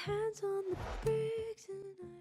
hands on the brakes tonight.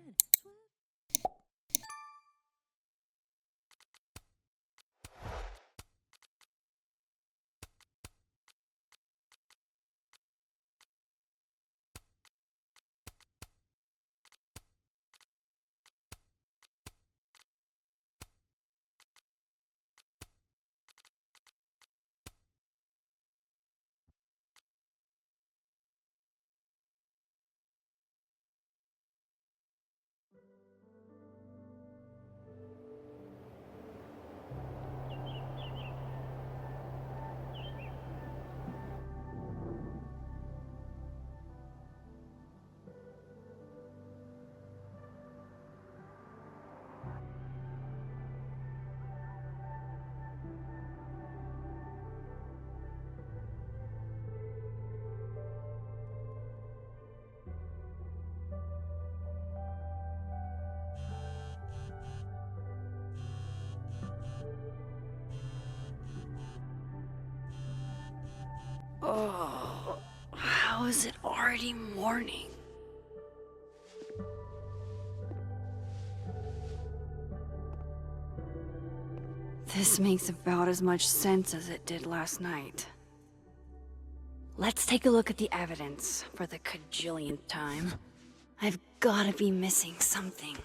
Oh, how is it already morning? This makes about as much sense as it did last night. Let's take a look at the evidence for the cajillionth time. I've gotta be missing something.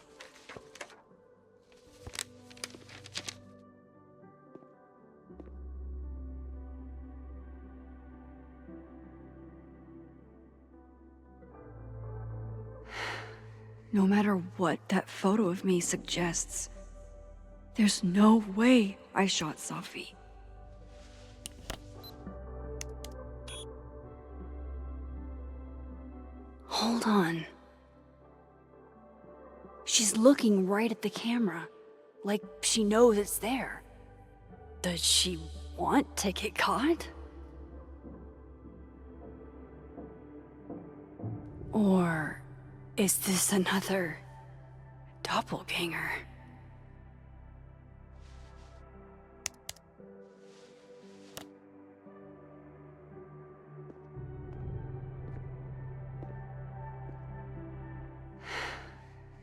No matter what that photo of me suggests, there's no way I shot Safi. Hold on. She's looking right at the camera, like she knows it's there. Does she want to get caught? Or is this another doppelganger?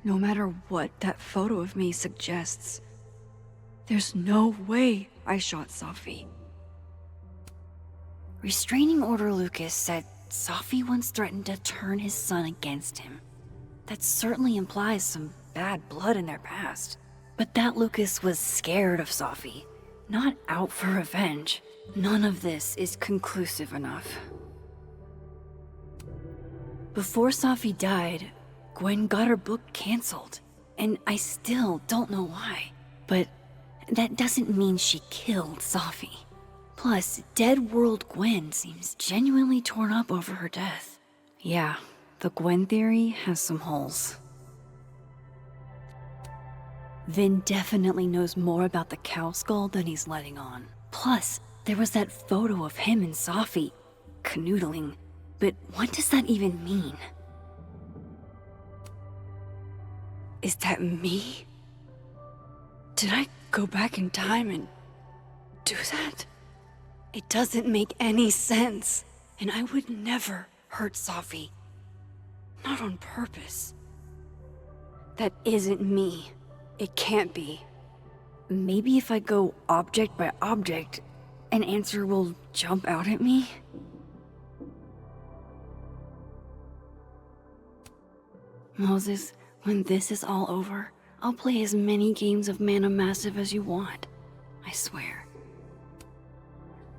No matter what that photo of me suggests, there's no way I shot Safi. Restraining Order Lucas said Safi once threatened to turn his son against him. That certainly implies some bad blood in their past. But that Lucas was scared of Safi, not out for revenge. None of this is conclusive enough. Before Safi died, Gwen got her book canceled, and I still don't know why. But that doesn't mean she killed Safi. Plus, Dead World Gwen seems genuinely torn up over her death. Yeah, the Gwen theory has some holes. Vin definitely knows more about the cow skull than he's letting on. Plus, there was that photo of him and Safi canoodling. But what does that even mean? Is that me? Did I go back in time and do that? It doesn't make any sense, and I would never hurt Safi. Not on purpose. That isn't me. It can't be. Maybe if I go object by object, an answer will jump out at me? Moses, when this is all over, I'll play as many games of Mana Massive as you want. I swear.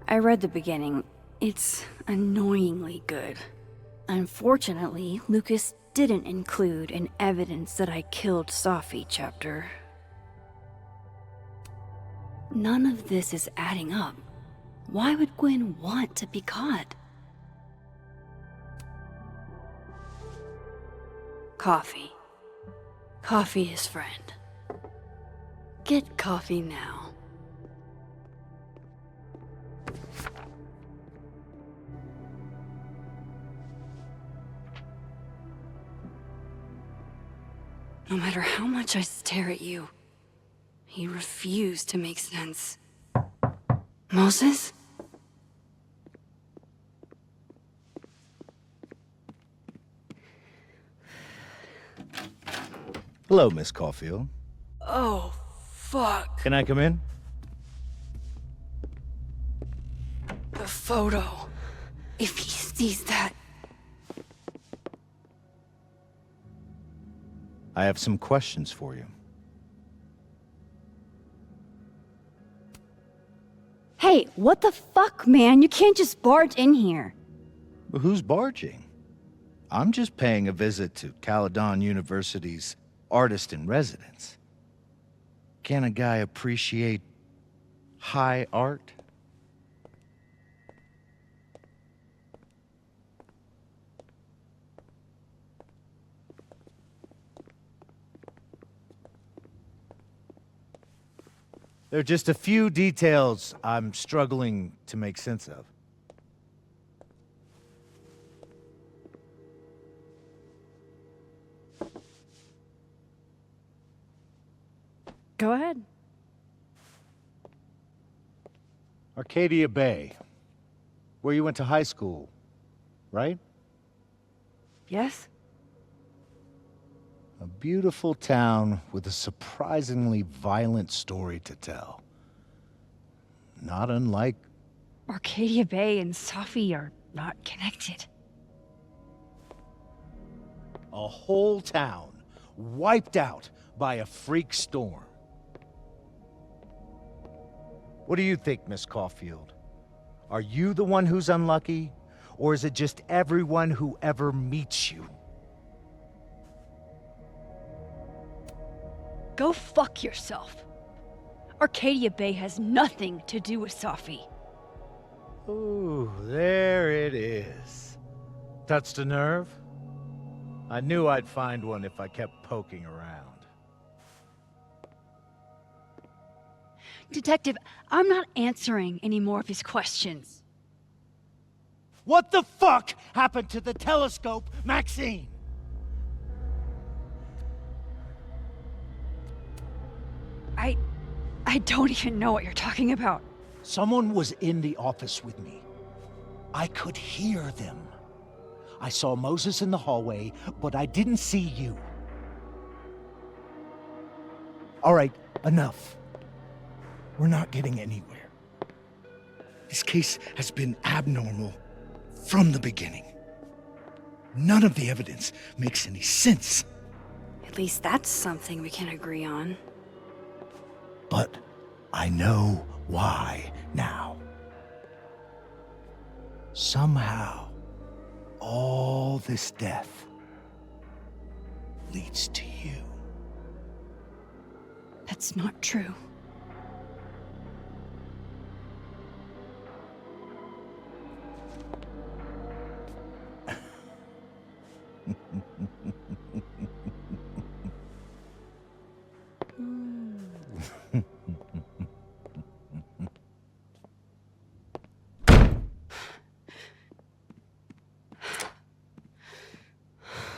I read the beginning. It's annoyingly good. Unfortunately, Lucas didn't include an evidence that I killed Safi chapter. None of this is adding up. Why would Gwen want to be caught? Coffee. Coffee his friend. Get coffee now. No matter how much I stare at you, he refused to make sense. Moses? Hello, Miss Caulfield. Oh, fuck. Can I come in? The photo. If he sees that... I have some questions for you. Hey, what the fuck, man? You can't just barge in here. But who's barging? I'm just paying a visit to Caledon University's artist in residence. Can a guy appreciate high art? There are just a few details I'm struggling to make sense of. Go ahead. Arcadia Bay, where you went to high school, right? Yes? A beautiful town with a surprisingly violent story to tell. Not unlike... Arcadia Bay and Safi are not connected. a whole town wiped out by a freak storm. What do you think, Miss Caulfield? Are you the one who's unlucky, or is it just everyone who ever meets you? Go fuck yourself. Arcadia Bay has nothing to do with Safi. Ooh, there it is. Touched a nerve? I knew I'd find one if I kept poking around. Detective, I'm not answering any more of his questions. What the fuck happened to the telescope, Maxine? I don't even know what you're talking about. Someone was in the office with me. I could hear them. I saw Moses in the hallway, but I didn't see you. All right, enough. We're not getting anywhere. This case has been abnormal from the beginning. None of the evidence makes any sense. At least that's something we can agree on. But I know why now. Somehow, all this death leads to you. That's not true.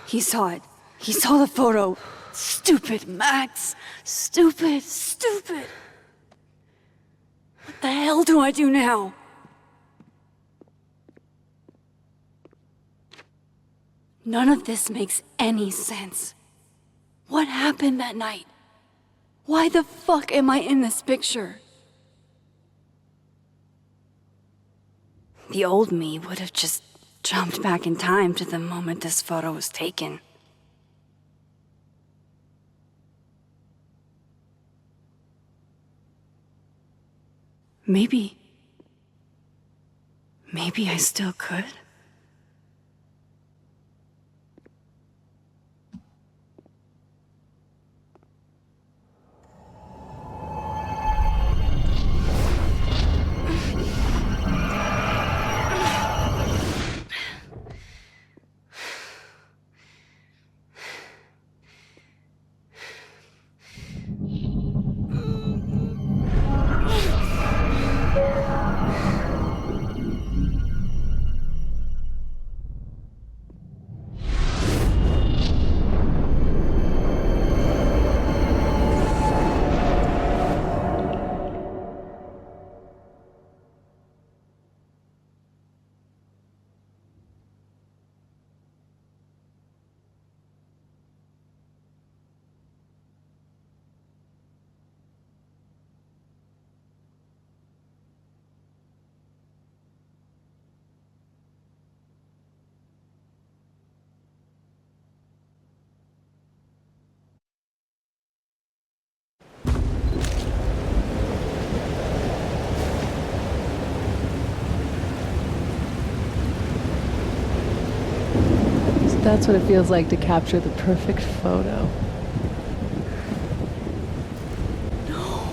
He saw it. He saw the photo. Stupid, Max. Stupid, stupid. What the hell do I do now? None of this makes any sense. What happened that night? Why the fuck am I in this picture? The old me would have just jumped back in time to the moment this photo was taken. Maybe I still could. That's what it feels like to capture the perfect photo. No.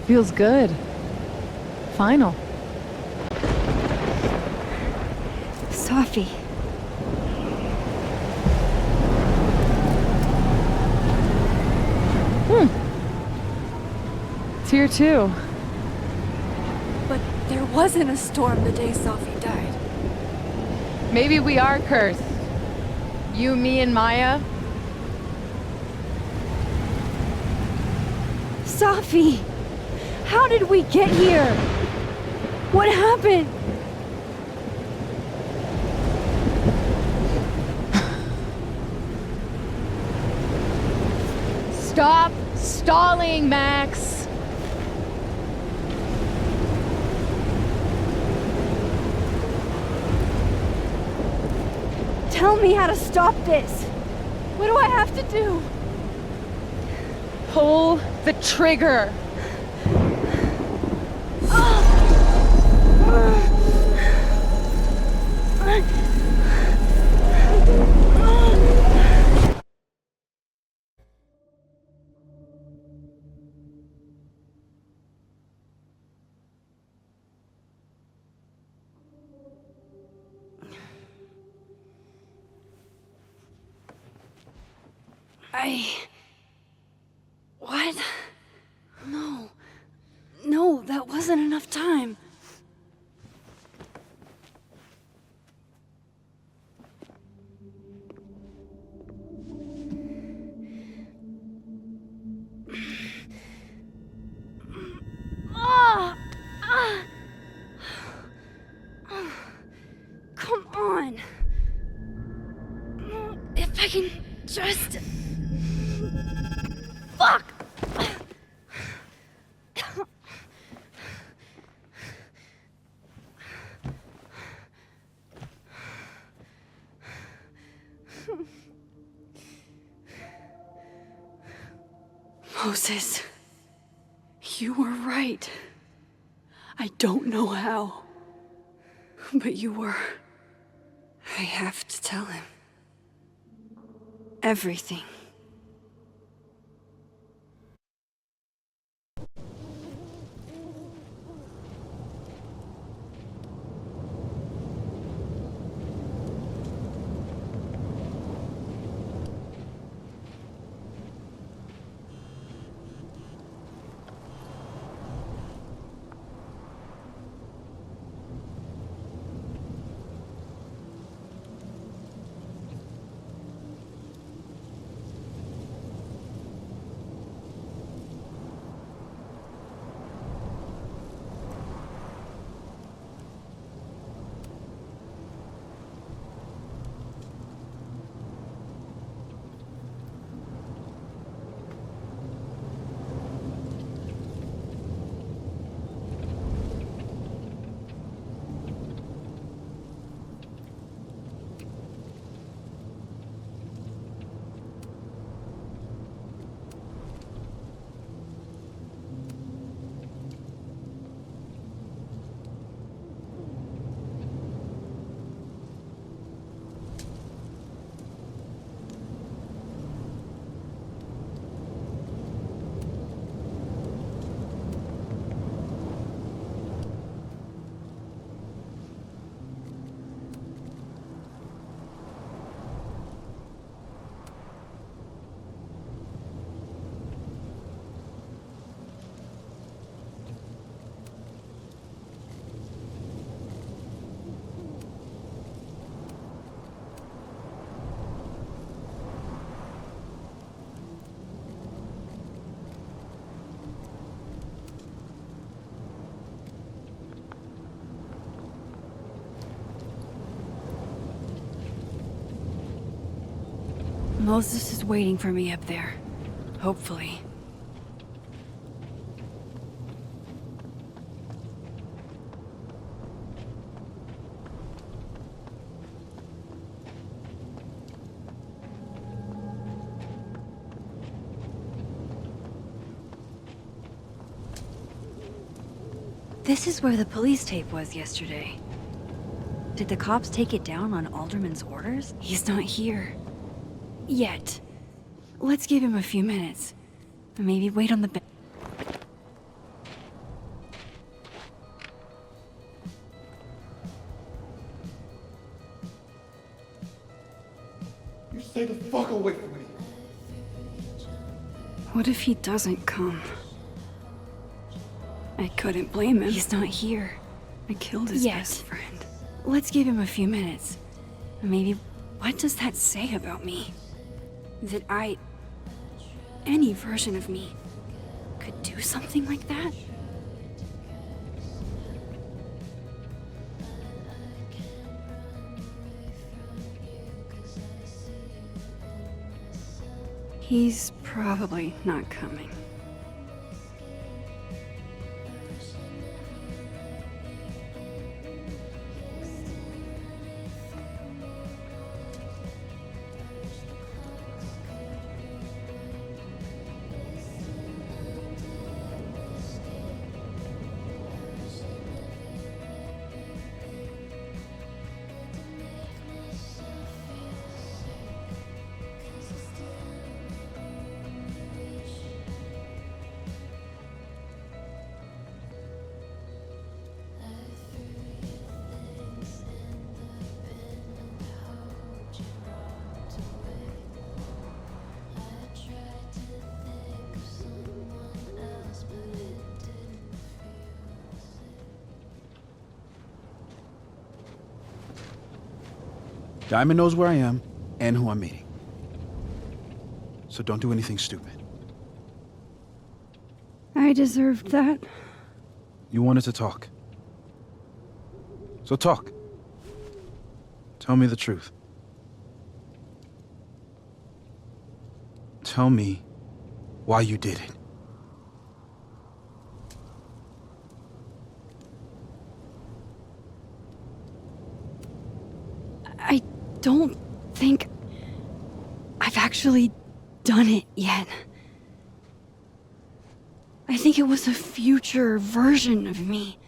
Feels good. Final. Safi. It's here too. But there wasn't a storm the day Safi died. Maybe we are cursed. You, me, and Maya. Safi! How did we get here? What happened? Stop stalling, Max! Tell me how to stop this. What do I have to do? Pull the trigger! What? No. No, that wasn't enough time. Come on. If I can just... Fuck! Moses, you were right. I don't know how, but you were. I have to tell him. Everything. Moses is waiting for me up there. Hopefully. This is where the police tape was yesterday. Did the cops take it down on Alderman's orders? He's not here. Yet. Let's give him a few minutes. Maybe wait on the bench. You stay the fuck away from me. What if he doesn't come? I couldn't blame him. He's not here. I killed his best friend. Let's give him a few minutes. Maybe. What does that say about me? That any version of me, could do something like that? He's probably not coming. Diamond knows where I am and who I'm meeting. So don't do anything stupid. I deserved that. You wanted to talk. So talk. Tell me the truth. Tell me why you did it. I don't think I've actually done it yet. I think it was a future version of me.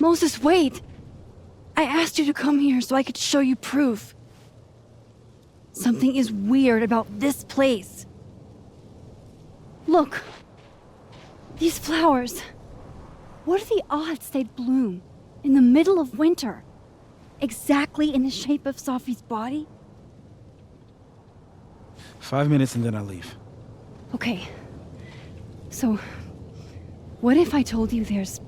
Moses, wait! I asked you to come here so I could show you proof. Something is weird about this place. Look. These flowers. What are the odds they'd bloom in the middle of winter? Exactly in the shape of Safi's body? 5 minutes and then I leave. Okay. So, what if I told you there's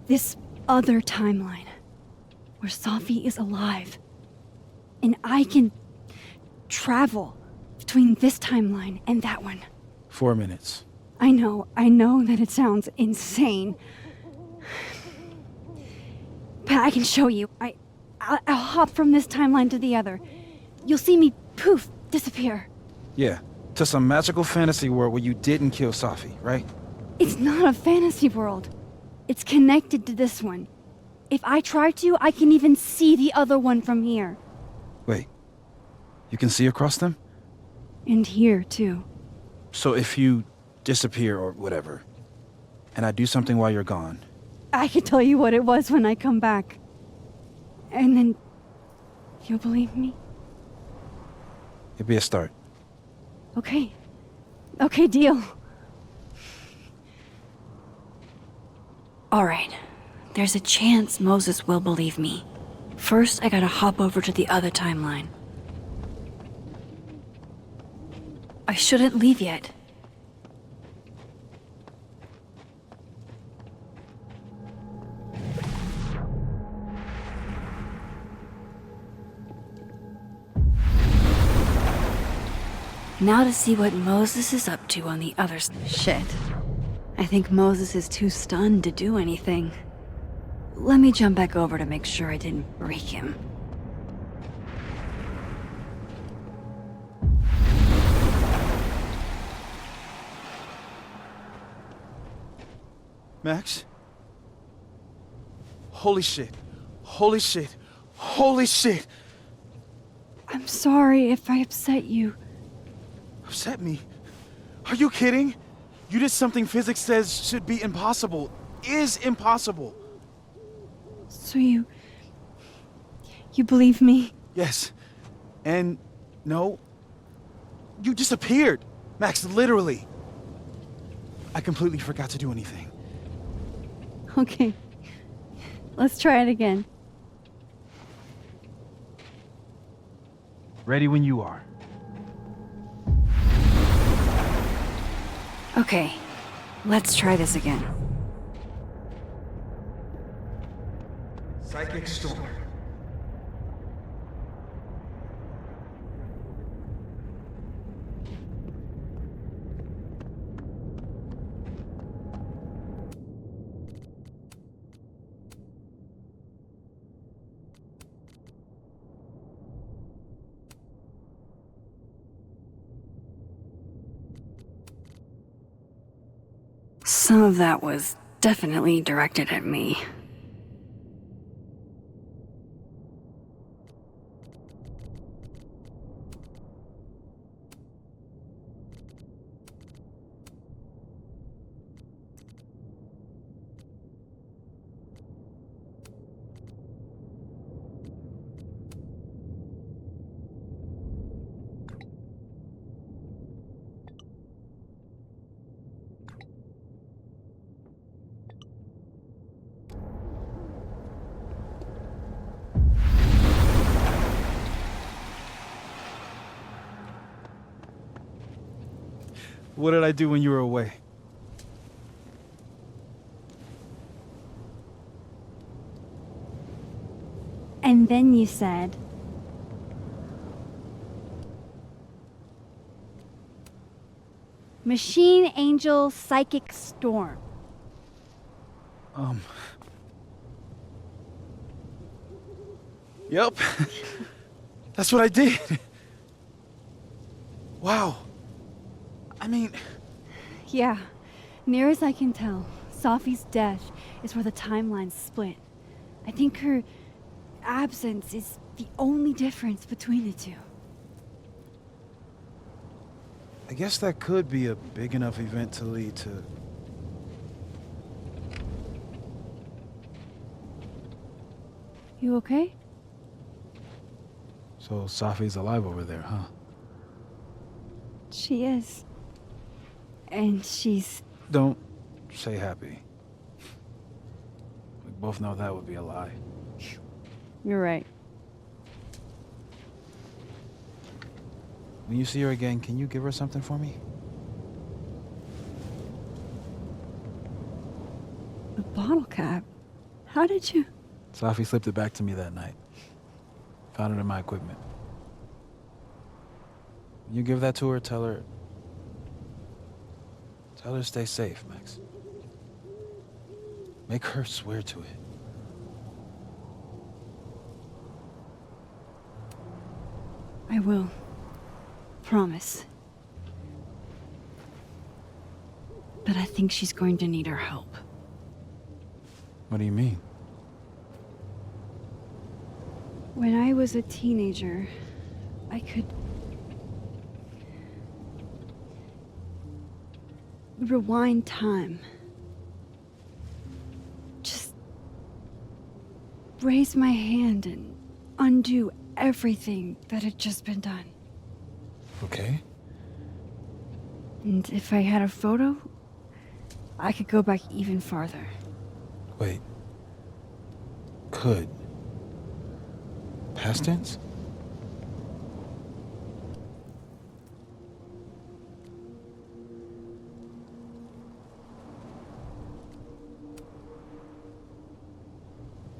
this other timeline where Safi is alive and I can travel between this timeline and that one? 4 minutes. I know that it sounds insane. But I can show you. I'll hop from this timeline to the other. You'll see me, poof, disappear. Yeah, to some magical fantasy world where you didn't kill Safi, right? It's not a fantasy world. It's connected to this one. If I try to, I can even see the other one from here. Wait, you can see across them? And here, too. So if you disappear or whatever, and I do something while you're gone, I can tell you what it was when I come back. And then you'll believe me? it'd be a start. Okay. Okay, deal. All right. There's a chance Moses will believe me. First, I gotta hop over to the other timeline. I shouldn't leave yet. Now to see what Moses is up to on the other side. Shit. I think Moses is too stunned to do anything. Let me jump back over to make sure I didn't break him. Max? Holy shit. Holy shit. Holy shit! I'm sorry if I upset you. Upset me? Are you kidding? You did something physics says should be impossible. Is impossible. So you believe me? Yes. And no. You disappeared. Max, literally. I completely forgot to do anything. Okay. Let's try it again. Ready when you are. Okay. Let's try this again. Psychic storm. Some of that was definitely directed at me. What did I do when you were away? And then you said, Machine Angel Psychic Storm. Yep. That's what I did. Wow. I mean, Yeah, near as I can tell, Safi's death is where the timelines split. I think her absence is the only difference between the two. I guess that could be a big enough event to lead to... You okay? So Safi's alive over there, huh? She is. And she's... Don't say happy. We both know that would be a lie. You're right. When you see her again, can you give her something for me? A bottle cap? How did you... Safi slipped it back to me that night. Found it in my equipment. When you give that to her, tell her to stay safe, Max. Make her swear to it. I will. Promise. But I think she's going to need our help. What do you mean? When I was a teenager, I could rewind time. Just raise my hand and undo everything that had just been done. Okay. And if I had a photo, I could go back even farther. Wait. Could. Past tense?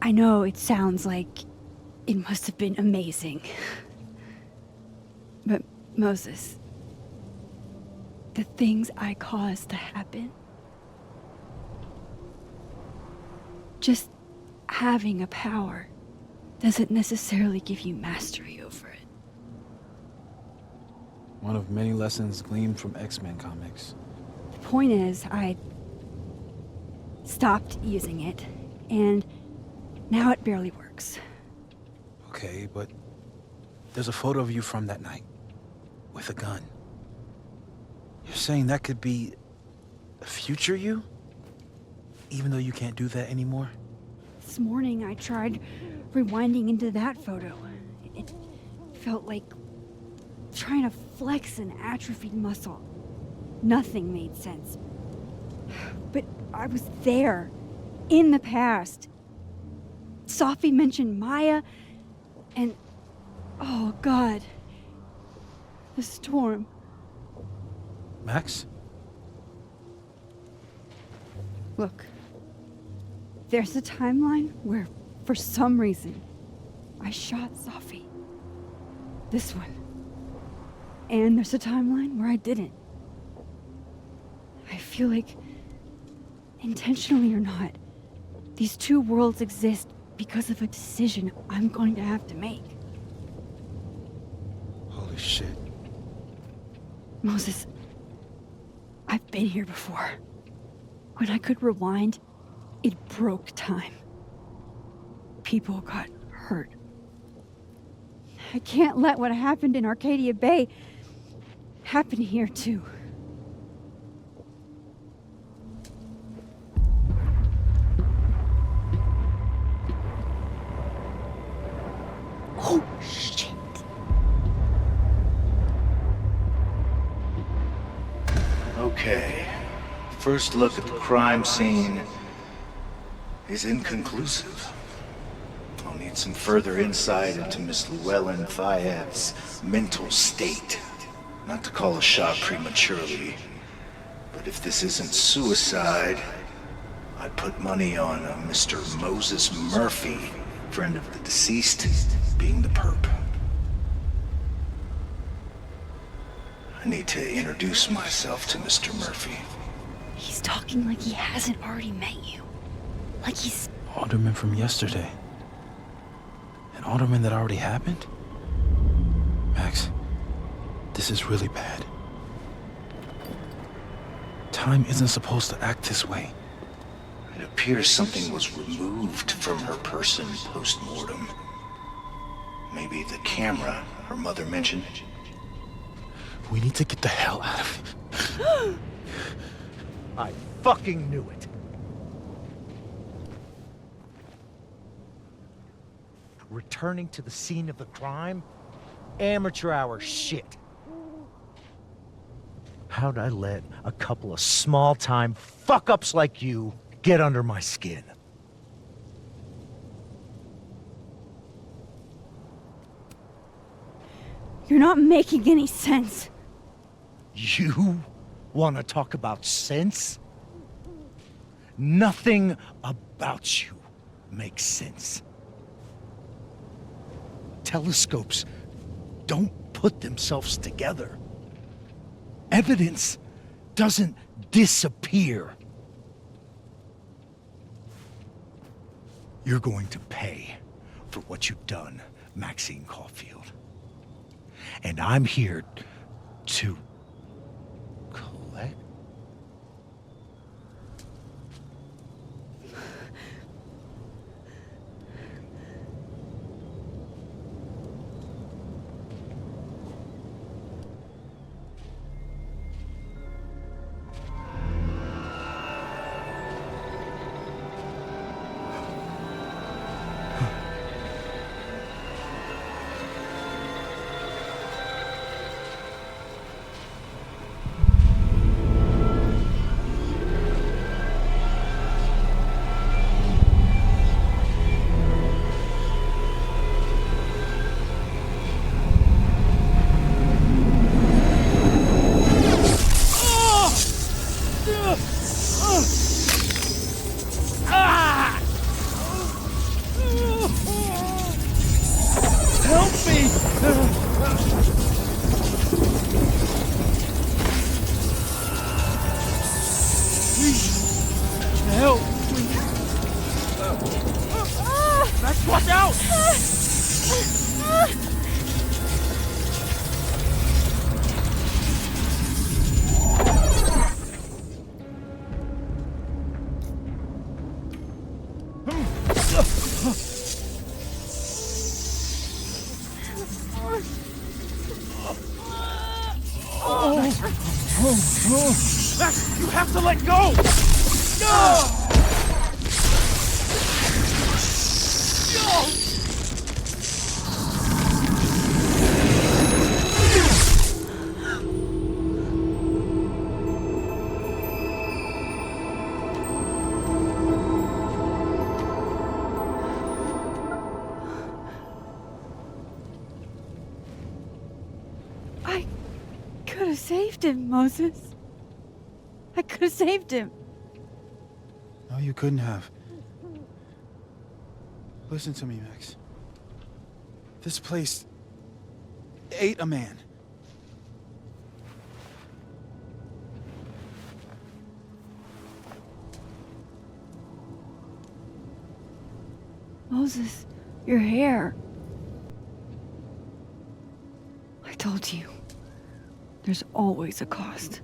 I know it sounds like it must have been amazing. But Moses, the things I caused to happen, just having a power doesn't necessarily give you mastery over it. One of many lessons gleaned from X-Men comics. The point is, I stopped using it, and now it barely works. Okay, but there's a photo of you from that night. With a gun. You're saying that could be a future you? Even though you can't do that anymore? This morning I tried rewinding into that photo. It felt like trying to flex an atrophied muscle. Nothing made sense. But I was there, in the past. Sophie mentioned Maya, and oh God, the storm. Max? Look, there's a timeline where, for some reason, I shot Sophie. This one. And there's a timeline where I didn't. I feel like, intentionally or not, these two worlds exist because of a decision I'm going to have to make. Holy shit. Moses, I've been here before. When I could rewind, it broke time. People got hurt. I can't let what happened in Arcadia Bay happen here too. Oh, shit. Okay. First look at the crime scene is inconclusive. I'll need some further insight into Miss Llewellyn Fayette's mental state. Not to call a shot prematurely, but if this isn't suicide, I'd put money on a Mr. Moses Murphy, friend of the deceased, being the perp. I need to introduce myself to Mr. Murphy. He's talking like he hasn't already met you. Like he's... Alderman from yesterday. An alderman that already happened? Max, this is really bad. Time isn't supposed to act this way. It appears something was removed from her person post-mortem. Maybe the camera her mother mentioned. We need to get the hell out of here. I fucking knew it. Returning to the scene of the crime? Amateur hour shit. How'd I let a couple of small-time fuck-ups like you get under my skin? You're not making any sense. You want to talk about sense? Nothing about you makes sense. Telescopes don't put themselves together. Evidence doesn't disappear. You're going to pay for what you've done, Maxine Caulfield. And I'm here to collect. Max, you have to let go! I could have saved him, Moses. I could have saved him. No, you couldn't have. Listen to me, Max. This place ate a man. Moses, your hair. I told you. There's always a cost.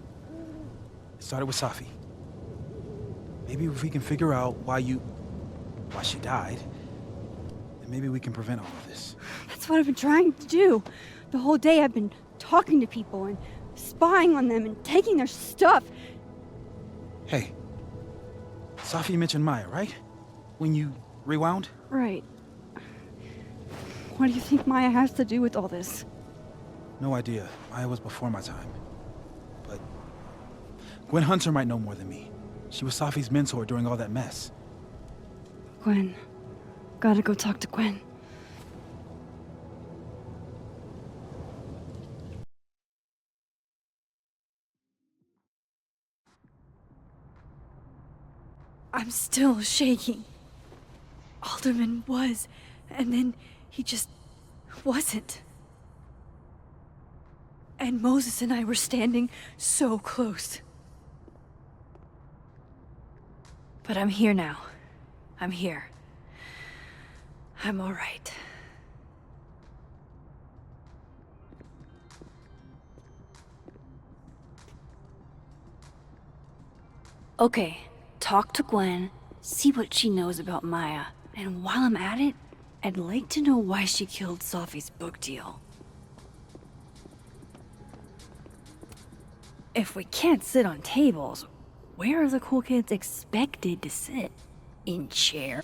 It started with Safi. Maybe if we can figure out why she died, then maybe we can prevent all of this. That's what I've been trying to do. The whole day I've been talking to people and spying on them and taking their stuff. Hey, Safi mentioned Maya, right? When you rewound? Right. What do you think Maya has to do with all this? No idea. Maya was before my time. But Gwen Hunter might know more than me. She was Safi's mentor during all that mess. Gwen. Gotta go talk to Gwen. I'm still shaking. Alderman was, and then he just wasn't. And Moses and I were standing so close. But I'm here now. I'm here. I'm all right. Okay, talk to Gwen, see what she knows about Maya, and while I'm at it, I'd like to know why she killed Safi's book deal. If we can't sit on tables, where are the cool kids expected to sit? In chair?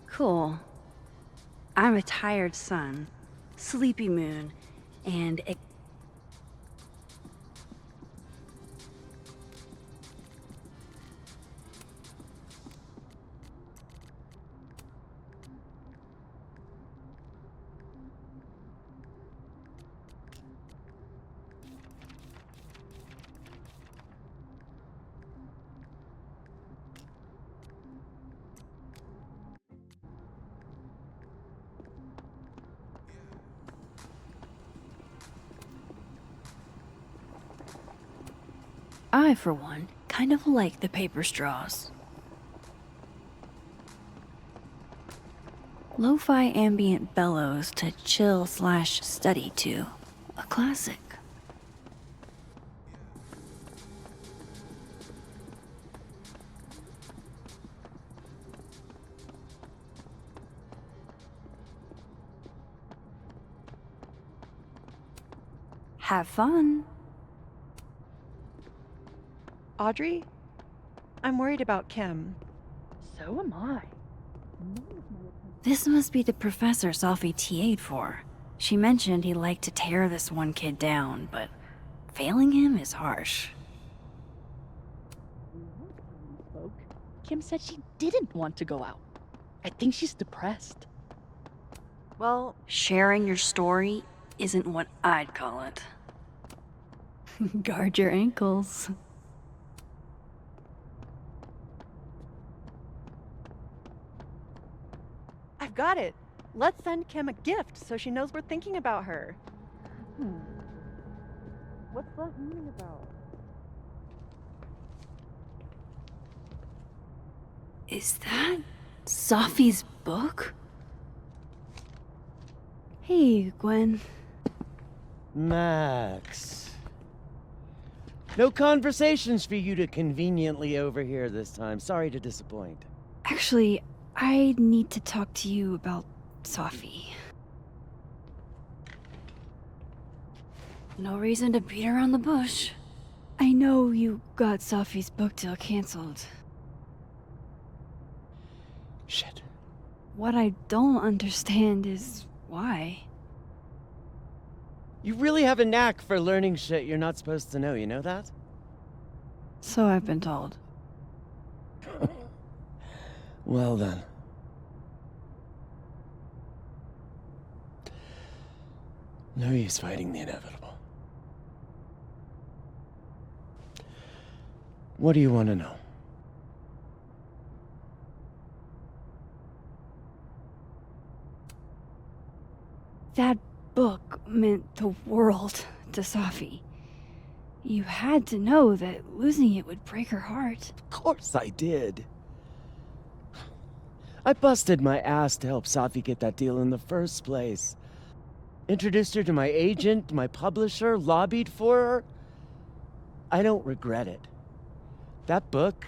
Cool. I'm a tired sun, sleepy moon, and I, for one, kind of like the paper straws. Lo-fi ambient bellows to chill/study to. A classic. Have fun. Audrey? I'm worried about Kim. So am I. This must be the professor Safi TA'd for. She mentioned he liked to tear this one kid down, but failing him is harsh. Kim said she didn't want to go out. I think she's depressed. Well, Sharing your story isn't what I'd call it. Guard your ankles. I've got it. Let's send Kim a gift so she knows we're thinking about her. What's that meaning about? Is that Safi's book? Hey, Gwen. Max. No conversations for you to conveniently overhear this time. Sorry to disappoint. Actually, I need to talk to you about Safi. No reason to beat around the bush. I know you got Safi's book deal canceled. Shit. What I don't understand is why. You really have a knack for learning shit you're not supposed to know, you know that? So I've been told. Well then. No use fighting the inevitable. What do you want to know? That book meant the world to Safi. You had to know that losing it would break her heart. Of course I did. I busted my ass to help Safi get that deal in the first place. Introduced her to my agent, my publisher, lobbied for her. I don't regret it. That book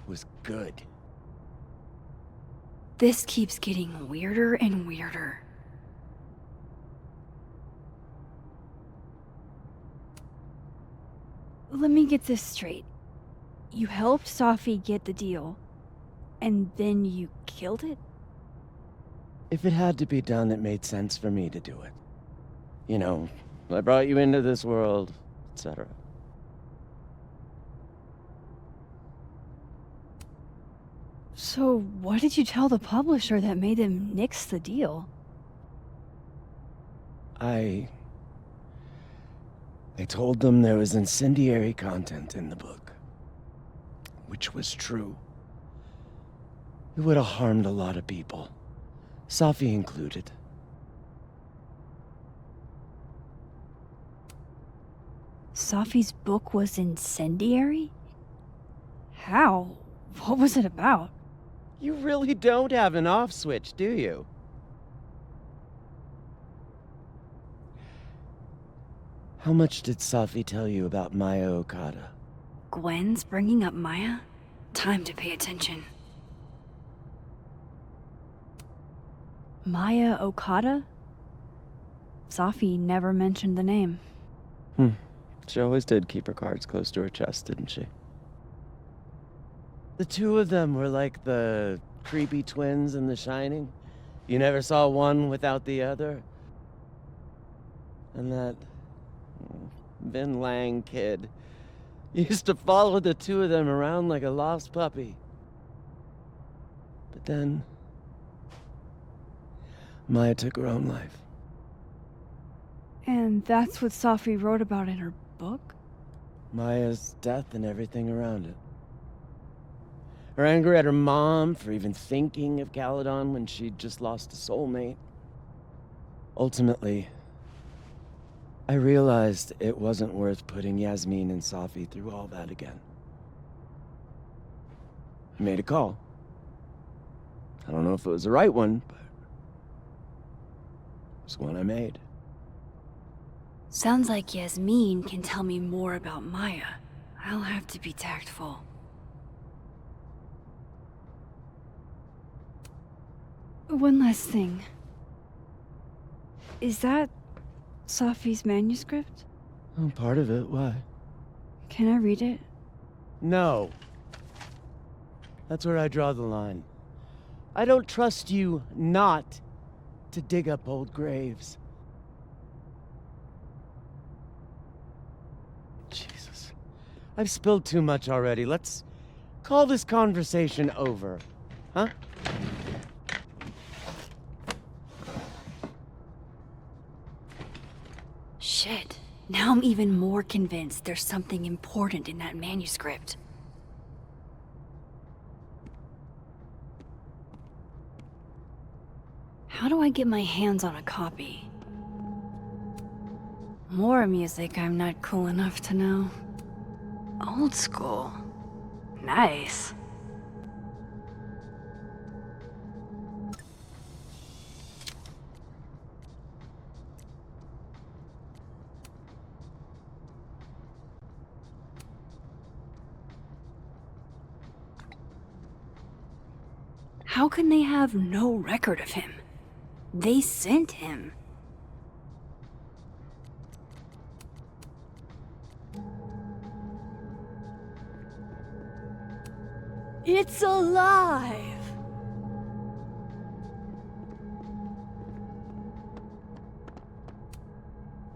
was good. This keeps getting weirder and weirder. Let me get this straight. You helped Safi get the deal, and then you killed it? If it had to be done, it made sense for me to do it. You know, I brought you into this world, etc. So what did you tell the publisher that made them nix the deal? I told them there was incendiary content in the book. Which was true. It would have harmed a lot of people. Safi included. Safi's book was incendiary? How? What was it about? You really don't have an off switch, do you? How much did Safi tell you about Maya Okada? Gwen's bringing up Maya? Time to pay attention. Maya Okada? Safi never mentioned the name. She always did keep her cards close to her chest, didn't she? The two of them were like the creepy twins in The Shining. You never saw one without the other. And that Vin Lang kid used to follow the two of them around like a lost puppy. But then Maya took her own life. And that's what Safi wrote about in her book? Maya's death and everything around it. Her anger at her mom for even thinking of Caledon when she'd just lost a soulmate. Ultimately, I realized it wasn't worth putting Yasmin and Safi through all that again. I made a call. I don't know if it was the right one, but it was one I made. Sounds like Yasmin can tell me more about Maya. I'll have to be tactful. One last thing. Is that Safi's manuscript? Oh, part of it, why? Can I read it? No. That's where I draw the line. I don't trust you not to dig up old graves. Jesus. I've spilled too much already. Let's call this conversation over. Huh? Shit. Now I'm even more convinced there's something important in that manuscript. How do I get my hands on a copy? More music I'm not cool enough to know. Old school. Nice. How can they have no record of him? They sent him. It's alive!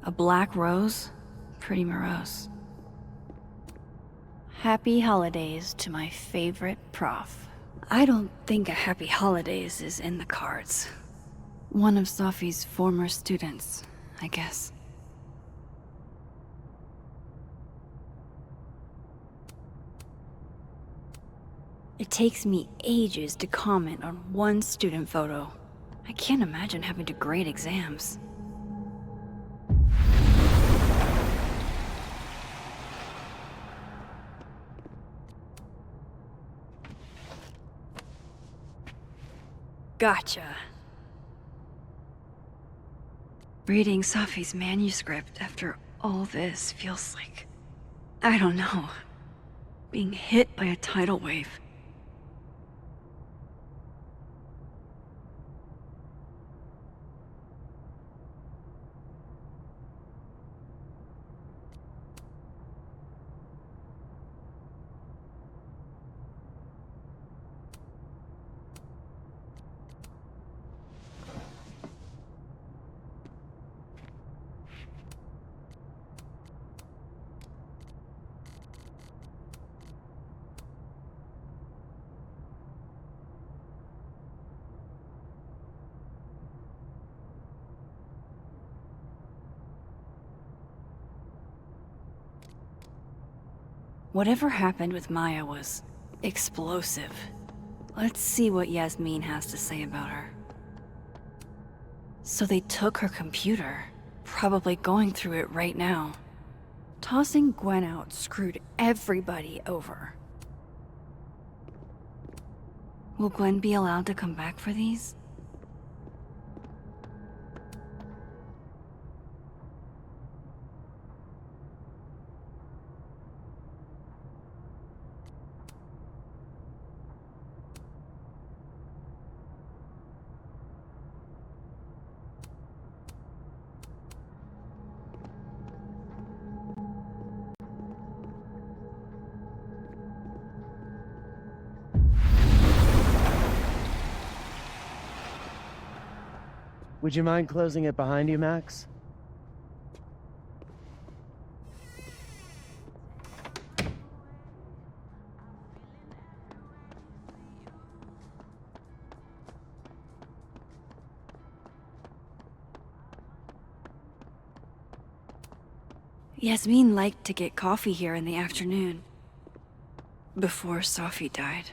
A black rose? Pretty morose. Happy holidays to my favorite prof. I don't think a happy holidays is in the cards. One of Safi's former students, I guess. It takes me ages to comment on one student photo. I can't imagine having to grade exams. Gotcha. Reading Safi's manuscript after all this feels like, I don't know, being hit by a tidal wave. Whatever happened with Maya was explosive. Let's see what Yasmin has to say about her. So they took her computer, probably going through it right now. Tossing Gwen out screwed everybody over. Will Gwen be allowed to come back for these? Would you mind closing it behind you, Max? Yasmin liked to get coffee here in the afternoon. Before Safi died.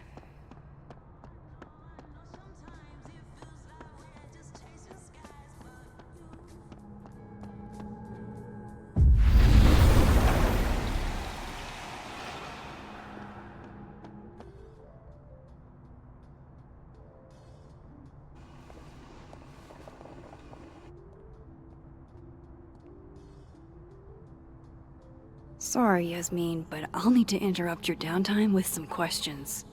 Sorry, Yasmin, but I'll need to interrupt your downtime with some questions.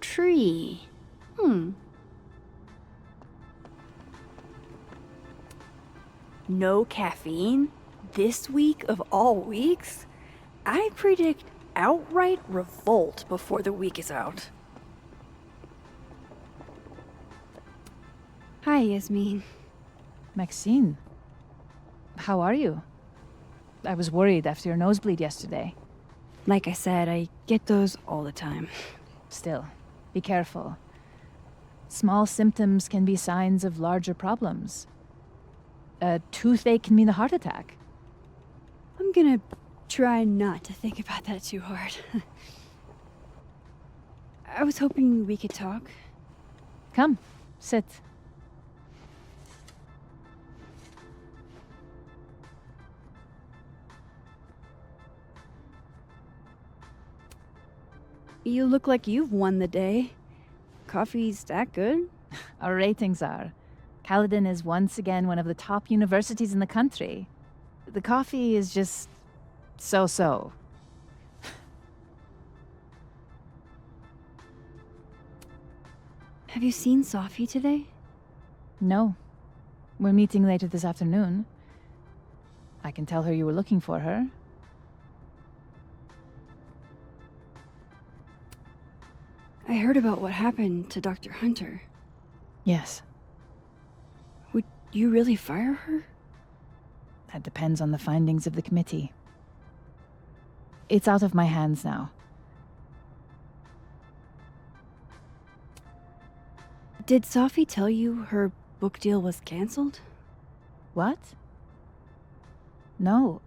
Tree. No caffeine? This week of all weeks? I predict outright revolt before the week is out. Hi, Yasmin. Maxine, how are you? I was worried after your nosebleed yesterday. Like I said, I get those all the time. Still, be careful. Small symptoms can be signs of larger problems. A toothache can mean a heart attack. I'm gonna try not to think about that too hard. I was hoping we could talk. Come, sit. You look like you've won the day. Coffee's that good? Our ratings are. Caledon is once again one of the top universities in the country. The coffee is just so-so. Have you seen Sophie today? No. We're meeting later this afternoon. I can tell her you were looking for her. I heard about what happened to Dr. Hunter. Yes, Would you really fire her? that depends on the findings of the committee. It's out of my hands now. Did Sophie tell you her book deal was canceled? What? No.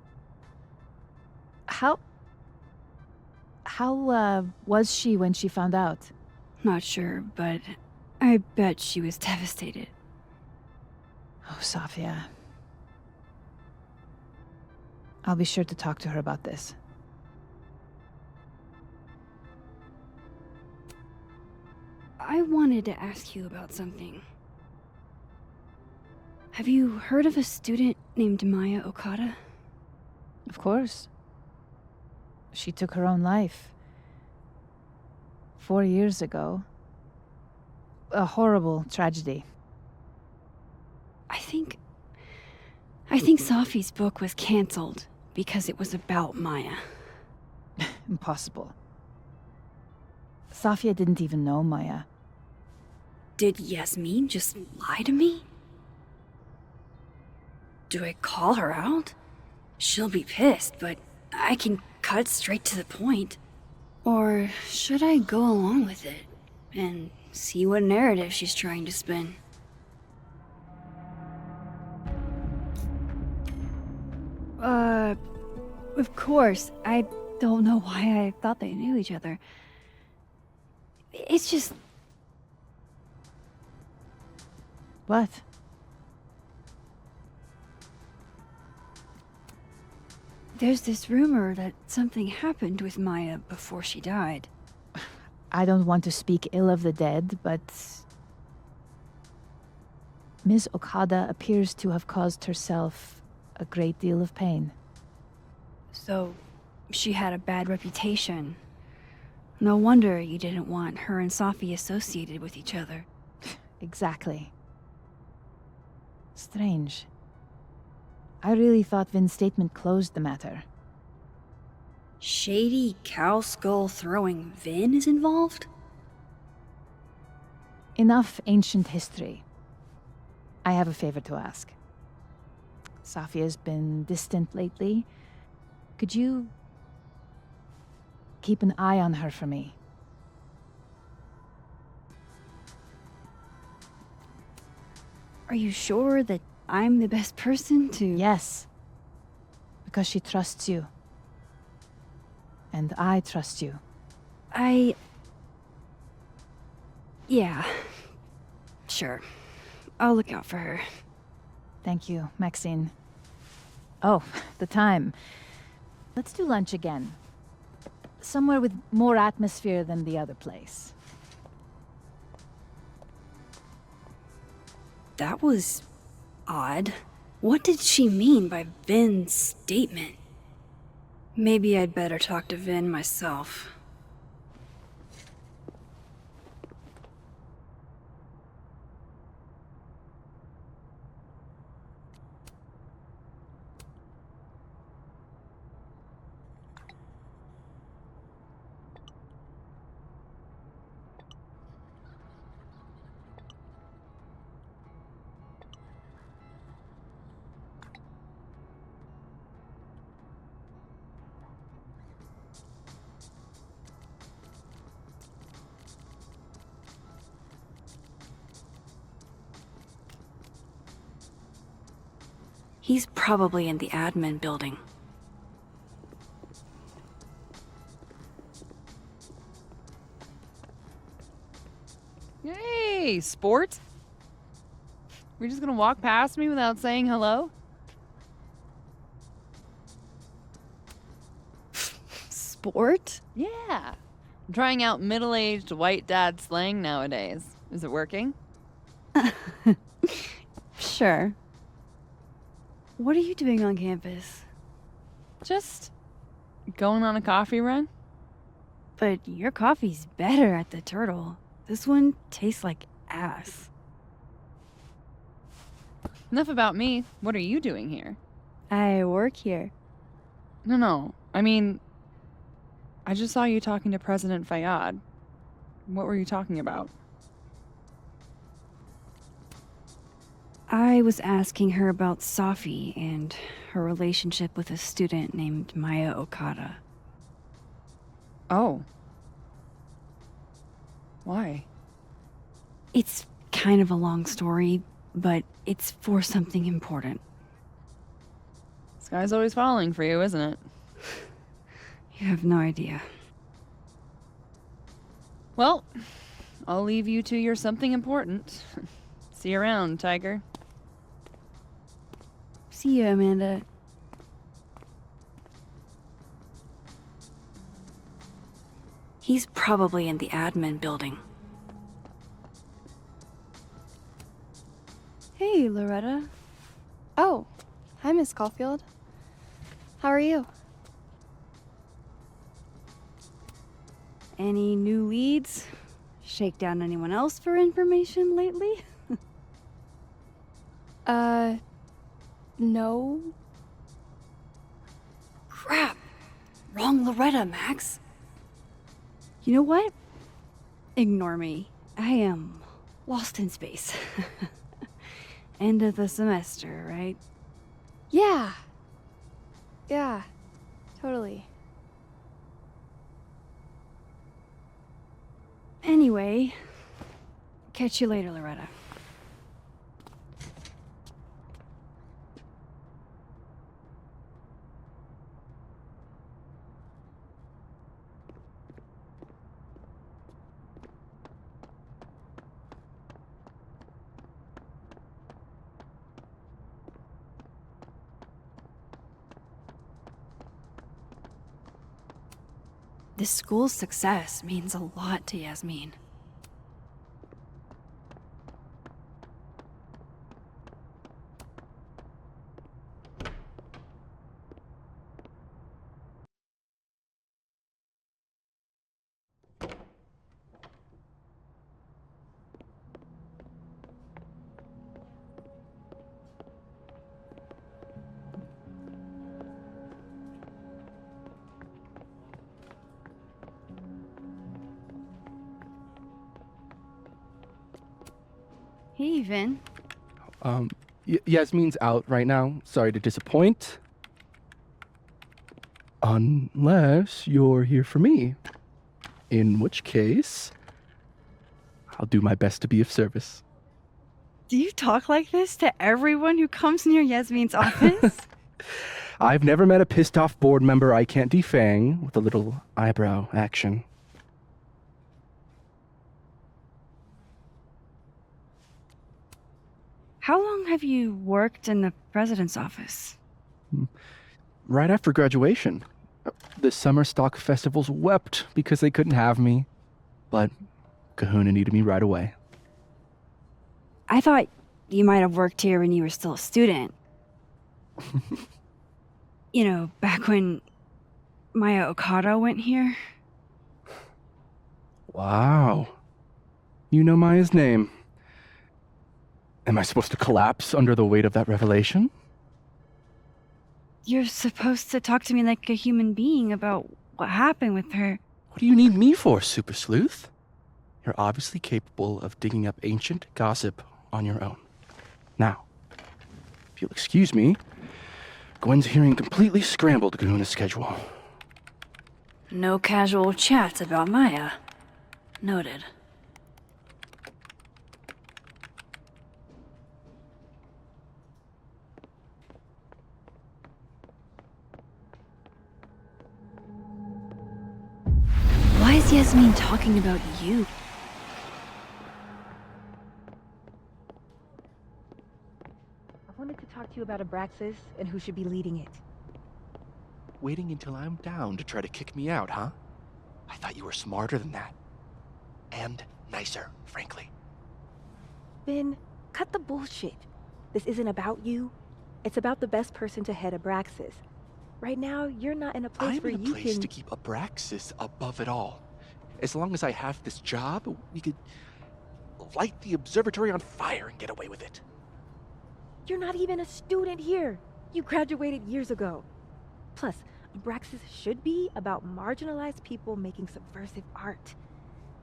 How was she when she found out? Not sure, but I bet she was devastated. Oh, Safia. I'll be sure to talk to her about this. I wanted to ask you about something. Have you heard of a student named Maya Okada? Of course. She took her own life. 4 years ago. A horrible tragedy. I think Sophie's book was canceled because it was about Maya. Impossible. Safia didn't even know Maya. Did Yasmin just lie to me? Do I call her out? She'll be pissed, but I can cut straight to the point. Or should I go along with it and see what narrative she's trying to spin? Of course. I don't know why I thought they knew each other. It's just... What? There's this rumor that something happened with Maya before she died. I don't want to speak ill of the dead, but... Ms. Okada appears to have caused herself a great deal of pain. So, she had a bad reputation. No wonder you didn't want her and Sophie associated with each other. Exactly. Strange. I really thought Vin's statement closed the matter. Shady cow skull throwing Vin is involved? Enough ancient history. I have a favor to ask. Safia's been distant lately. Could you keep an eye on her for me? Are you sure that I'm the best person to... Yes. Because she trusts you. And I trust you. Yeah. Sure. I'll look out for her. Thank you, Maxine. Oh, the time. Let's do lunch again. Somewhere with more atmosphere than the other place. That was... odd. What did she mean by Vin's statement? Maybe I'd better talk to Vin myself. He's probably in the admin building. Hey, sport. We're just gonna walk past me without saying hello? Sport? Yeah. I'm trying out middle-aged white dad slang nowadays. Is it working? Sure. What are you doing on campus? Just going on a coffee run? But your coffee's better at the Turtle. This one tastes like ass. Enough about me. What are you doing here? I work here. No. I mean, I just saw you talking to President Fayyad. What were you talking about? I was asking her about Safi and her relationship with a student named Maya Okada. Oh. Why? It's kind of a long story, but it's for something important. Sky's always falling for you, isn't it? You have no idea. Well, I'll leave you to your something important. See you around, Tiger. See you, Amanda. He's probably in the admin building. Hey, Loretta. Oh, hi, Miss Caulfield. How are you? Any new leads? Shake down anyone else for information lately? No. Crap! Wrong Loretta, Max. You know what? Ignore me. I am lost in space. End of the semester, right? Yeah. Yeah, totally. Anyway, catch you later, Loretta. This school's success means a lot to Yasmin. Hey, Vin. Yasmin's out right now. Sorry to disappoint. Unless you're here for me. In which case, I'll do my best to be of service. Do you talk like this to everyone who comes near Yasmin's office? I've never met a pissed off board member I can't defang with a little eyebrow action. How long have you worked in the president's office? Right after graduation. The summer stock festivals wept because they couldn't have me. But Kahuna needed me right away. I thought you might have worked here when you were still a student. You know, back when Maya Okada went here. Wow. You know Maya's name. Am I supposed to collapse under the weight of that revelation? You're supposed to talk to me like a human being about what happened with her. What do you need me for, Super Sleuth? You're obviously capable of digging up ancient gossip on your own. Now, if you'll excuse me, Gwen's hearing completely scrambled Kahuna's schedule. No casual chats about Maya. Noted. Why is Yasmin talking about you? I wanted to talk to you about Abraxas and who should be leading it. Waiting until I'm down to try to kick me out, huh? I thought you were smarter than that. And nicer, frankly. Ben, cut the bullshit. This isn't about you. It's about the best person to head Abraxas. Right now, you're not in a place I'm where in a you place can... to keep Abraxas above it all. As long as I have this job, we could... light the observatory on fire and get away with it. You're not even a student here. You graduated years ago. Plus, Abraxas should be about marginalized people making subversive art,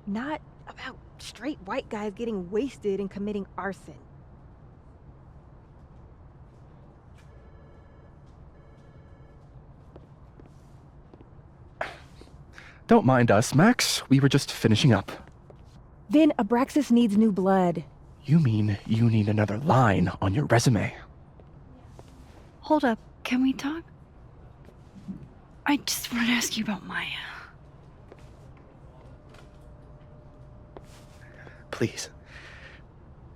not about straight white guys getting wasted and committing arson. Don't mind us, Max. We were just finishing up. Then Abraxas needs new blood. You mean you need another line on your resume? Hold up, can we talk? I just want to ask you about Maya. Please.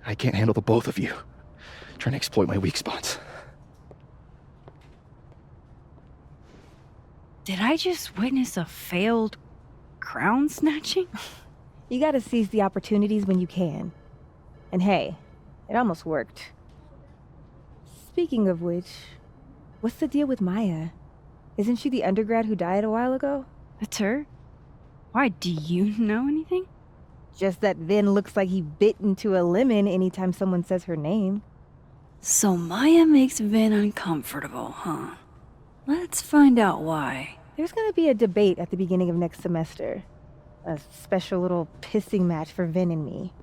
I can't handle the both of you trying to exploit my weak spots. Did I just witness a failed crown snatching? You gotta seize the opportunities when you can. And hey, it almost worked. Speaking of which, what's the deal with Maya? Isn't she the undergrad who died a while ago? That's her? Why, do you know anything? Just that Vin looks like he bit into a lemon anytime someone says her name. So Maya makes Vin uncomfortable, huh? Let's find out why. There's gonna be a debate at the beginning of next semester. A special little pissing match for Vin and me.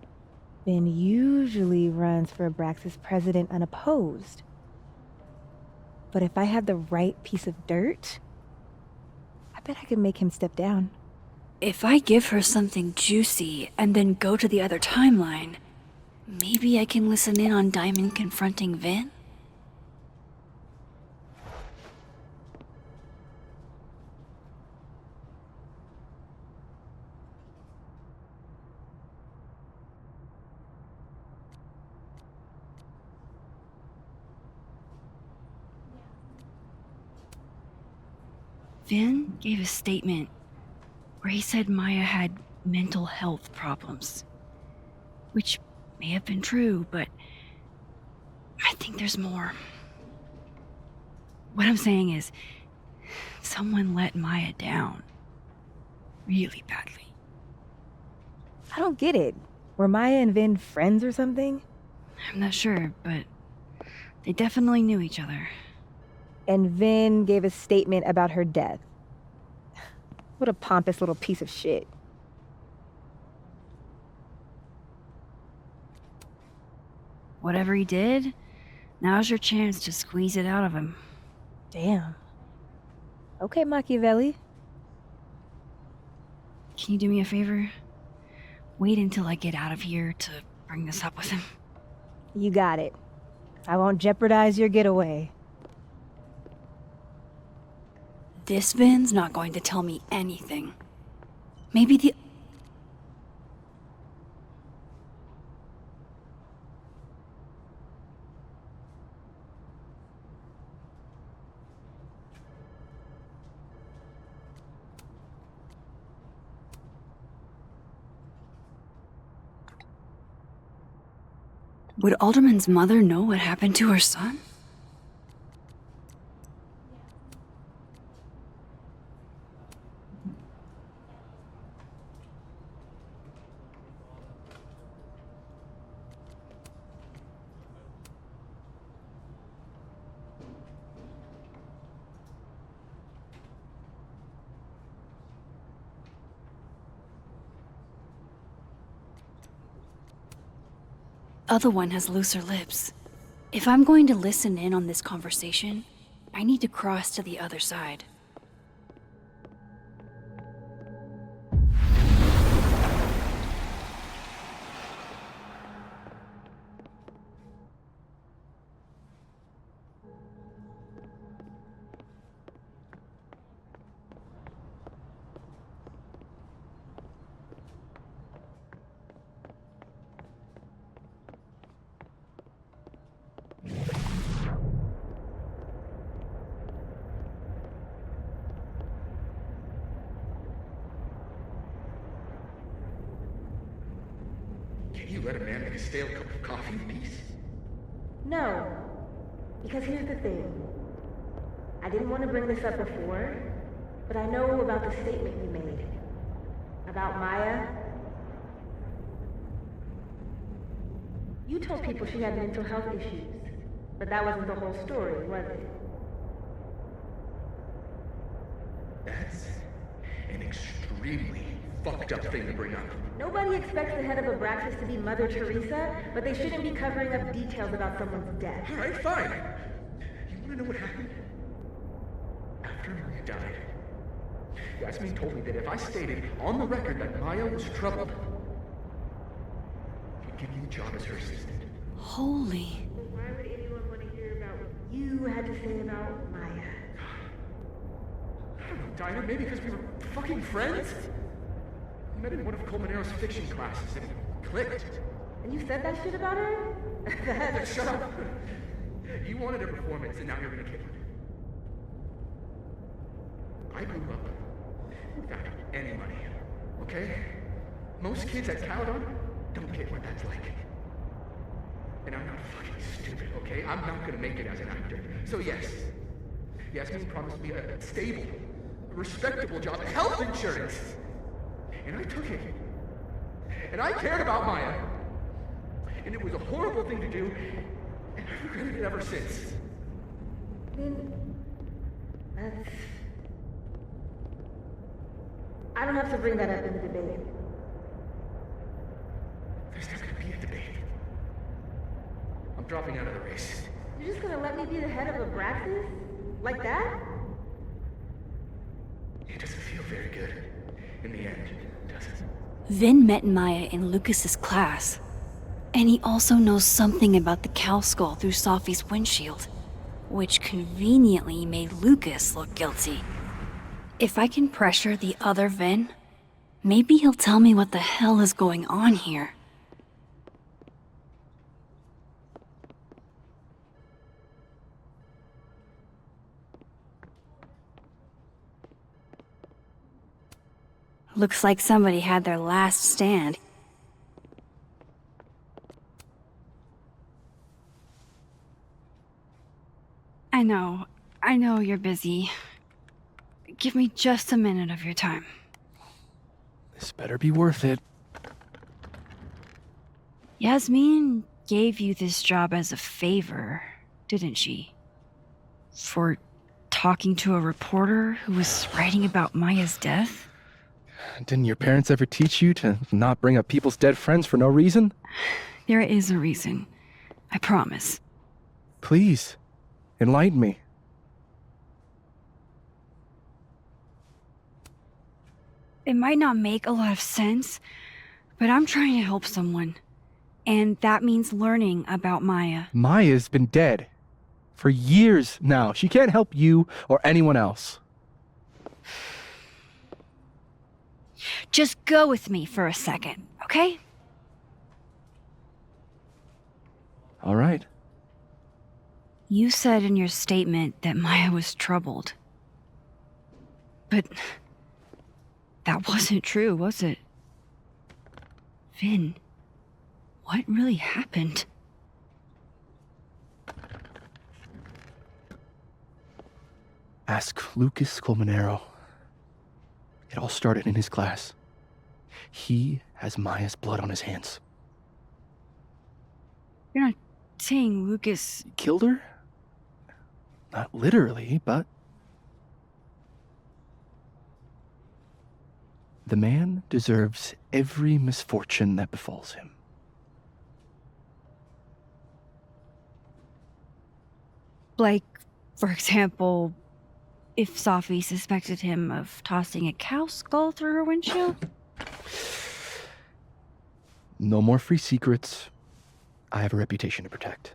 Vin usually runs for Abraxas president unopposed. But if I had the right piece of dirt, I bet I could make him step down. If I give her something juicy and then go to the other timeline, maybe I can listen in on Diamond confronting Vin? Vin gave a statement where he said Maya had mental health problems. Which may have been true, but I think there's more. What I'm saying is, someone let Maya down. Really badly. I don't get it. Were Maya and Vin friends or something? I'm not sure, but they definitely knew each other. And Vin gave a statement about her death. What a pompous little piece of shit. Whatever he did, now's your chance to squeeze it out of him. Damn. Okay, Machiavelli. Can you do me a favor? Wait until I get out of here to bring this up with him. You got it. I won't jeopardize your getaway. This Vin's not going to tell me anything. Maybe the... Would Alderman's mother know what happened to her son? Other one has looser lips. If I'm going to listen in on this conversation, I need to cross to the other side. Can you let a man make a stale cup of coffee in peace? No. Because here's the thing. I didn't want to bring this up before, but I know about the statement you made. About Maya. You told people she had mental health issues, but that wasn't the whole story, was it? That's an extremely fucked up thing to bring up. Nobody expects the head of Abraxas to be Mother Teresa, but they shouldn't be covering up details about someone's death. All right, fine. You want to know what happened? After Maria died, Yasmin told me that if I stated on the record that Maya was troubled, she'd give me the job as her assistant. Holy. Why would anyone want to hear about what you had to say about Maya? I don't know, Dinah, maybe because we were fucking friends? We met in one of Colmenaro's fiction classes and it clicked. And you said that shit about her? Shut up. You wanted a performance and now you're gonna get one. I grew up without any money, okay? Most kids at Caledon don't get what that's like. And I'm not fucking stupid, okay? I'm not gonna make it as an actor. So yes, Yasmin promised me a stable, respectable job, health insurance. And I took it. And I cared about Maya. And it was a horrible thing to do, and I've regretted it ever since. That's... I don't have to bring that up in the debate. There's not gonna be a debate. I'm dropping out of the race. You're just gonna let me be the head of Abraxas? Like that? It doesn't feel very good in the end, does it? Vin met Maya in Lucas's class. And he also knows something about the cow skull through Sophie's windshield, which conveniently made Lucas look guilty. If I can pressure the other Vin, maybe he'll tell me what the hell is going on here. Looks like somebody had their last stand. I know you're busy. Give me just a minute of your time. This better be worth it. Yasmin gave you this job as a favor, didn't she? For talking to a reporter who was writing about Maya's death? Didn't your parents ever teach you to not bring up people's dead friends for no reason? There is a reason. I promise. Please, enlighten me. It might not make a lot of sense, but I'm trying to help someone. And that means learning about Maya. Maya's been dead for years now. She can't help you or anyone else. Just go with me for a second, okay? All right. You said in your statement that Maya was troubled. But that wasn't true, was it? Vin, what really happened? Ask Lucas Colmenero. It all started in his class. He has Maya's blood on his hands. You're not saying Lucas... Killed her? Not literally, but... The man deserves every misfortune that befalls him. Like, for example, if Sophie suspected him of tossing a cow skull through her windshield? No more free secrets. I have a reputation to protect.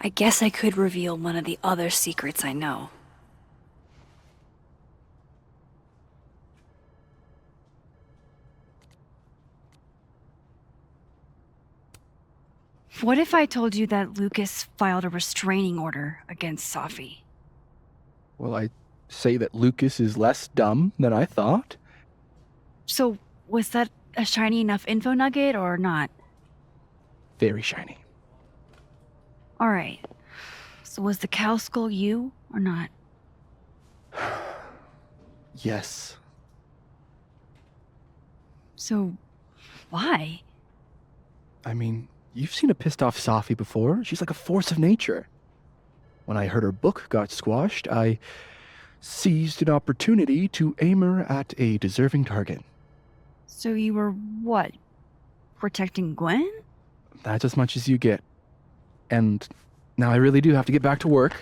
I guess I could reveal one of the other secrets I know. What if I told you that Lucas filed a restraining order against Sophie? Well, I say that Lucas is less dumb than I thought. So, was that a shiny enough info nugget or not? Very shiny. Alright. So was the cow skull you or not? Yes. So, why? I mean, you've seen a pissed off Safi before. She's like a force of nature. When I heard her book got squashed, I seized an opportunity to aim her at a deserving target. So you were what? Protecting Gwen? That's as much as you get. And now I really do have to get back to work.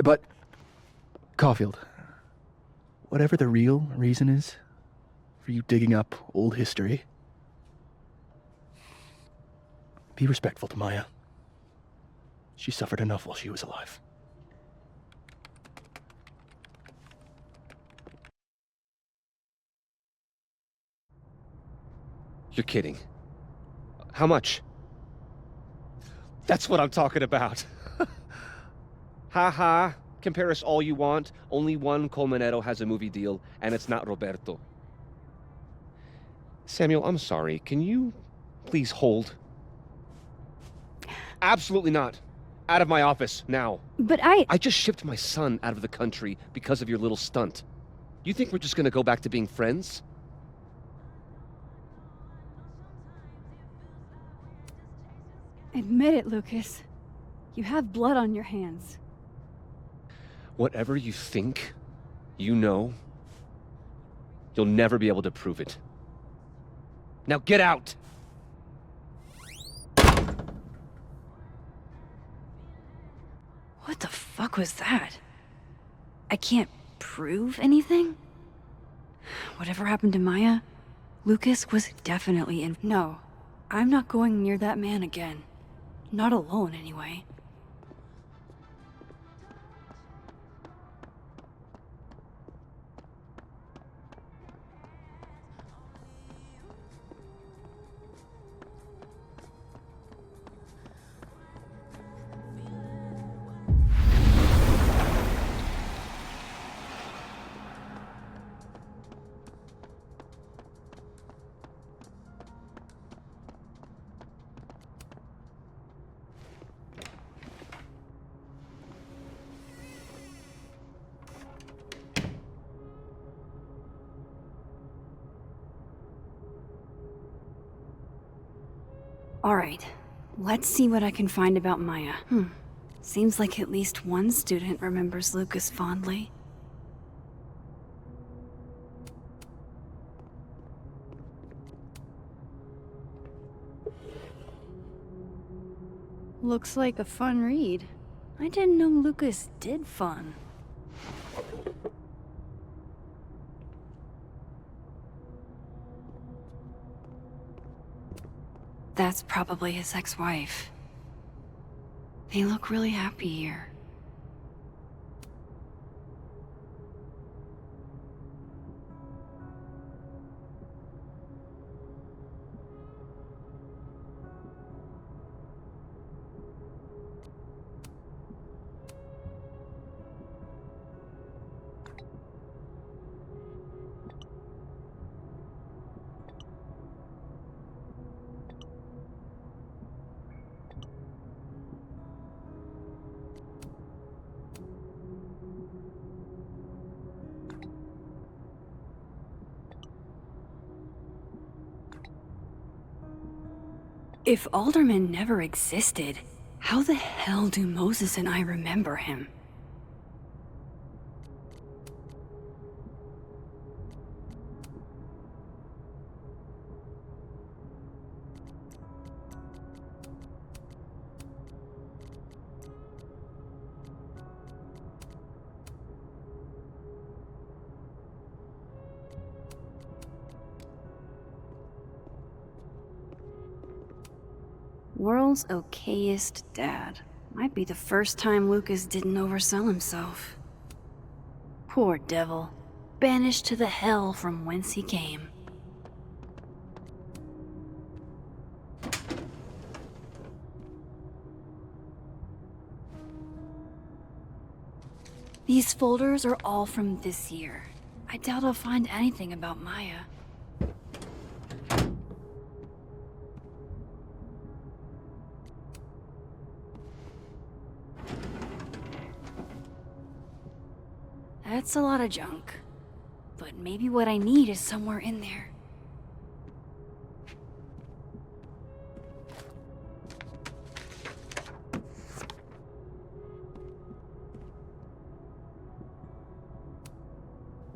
But, Caulfield, whatever the real reason is for you digging up old history, be respectful to Maya. She suffered enough while she was alive. You're kidding. How much? That's what I'm talking about. Ha ha. Compare us all you want. Only one Colmenero has a movie deal, and it's not Roberto. Samuel, I'm sorry. Can you please hold? Absolutely not. Out of my office, now. But I just shipped my son out of the country because of your little stunt. You think we're just gonna go back to being friends? Admit it, Lucas. You have blood on your hands. Whatever you think, you know, you'll never be able to prove it. Now get out! What the fuck was that? I can't prove anything? Whatever happened to Maya, Lucas was definitely in. No, I'm not going near that man again. Not alone, anyway. Alright, let's see what I can find about Maya. Seems like at least one student remembers Lucas fondly. Looks like a fun read. I didn't know Lucas did fun. That's probably his ex-wife. They look really happy here. If Alderman never existed, how the hell do Moses and I remember him? World's okayest dad. Might be the first time Lucas didn't oversell himself. Poor devil. Banished to the hell from whence he came. These folders are all from this year. I doubt I'll find anything about Maya. That's a lot of junk. But maybe what I need is somewhere in there.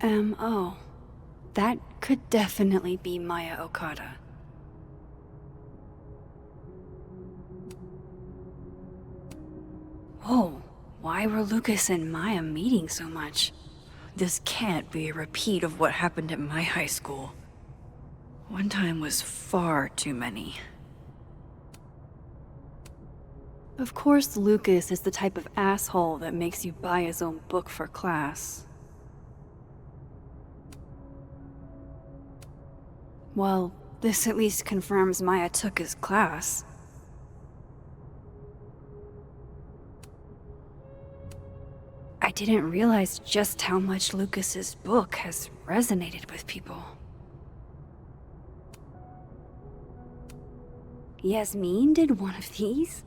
M.O. That could definitely be Maya Okada. Whoa, why were Lucas and Maya meeting so much? This can't be a repeat of what happened at my high school. One time was far too many. Of course, Lucas is the type of asshole that makes you buy his own book for class. Well, this at least confirms Maya took his class. I didn't realize just how much Lucas's book has resonated with people. Yasmin did one of these?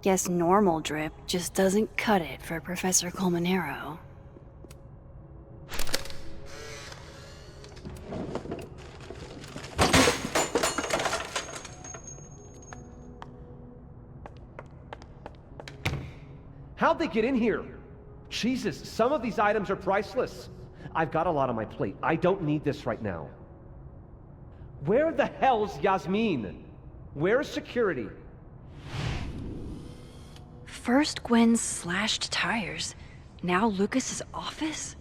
Guess normal drip just doesn't cut it for Professor Colmenero. How'd they get in here? Jesus, some of these items are priceless. I've got a lot on my plate. I don't need this right now. Where the hell's Yasmin? Where's security? First Gwen's slashed tires, now Lucas's office?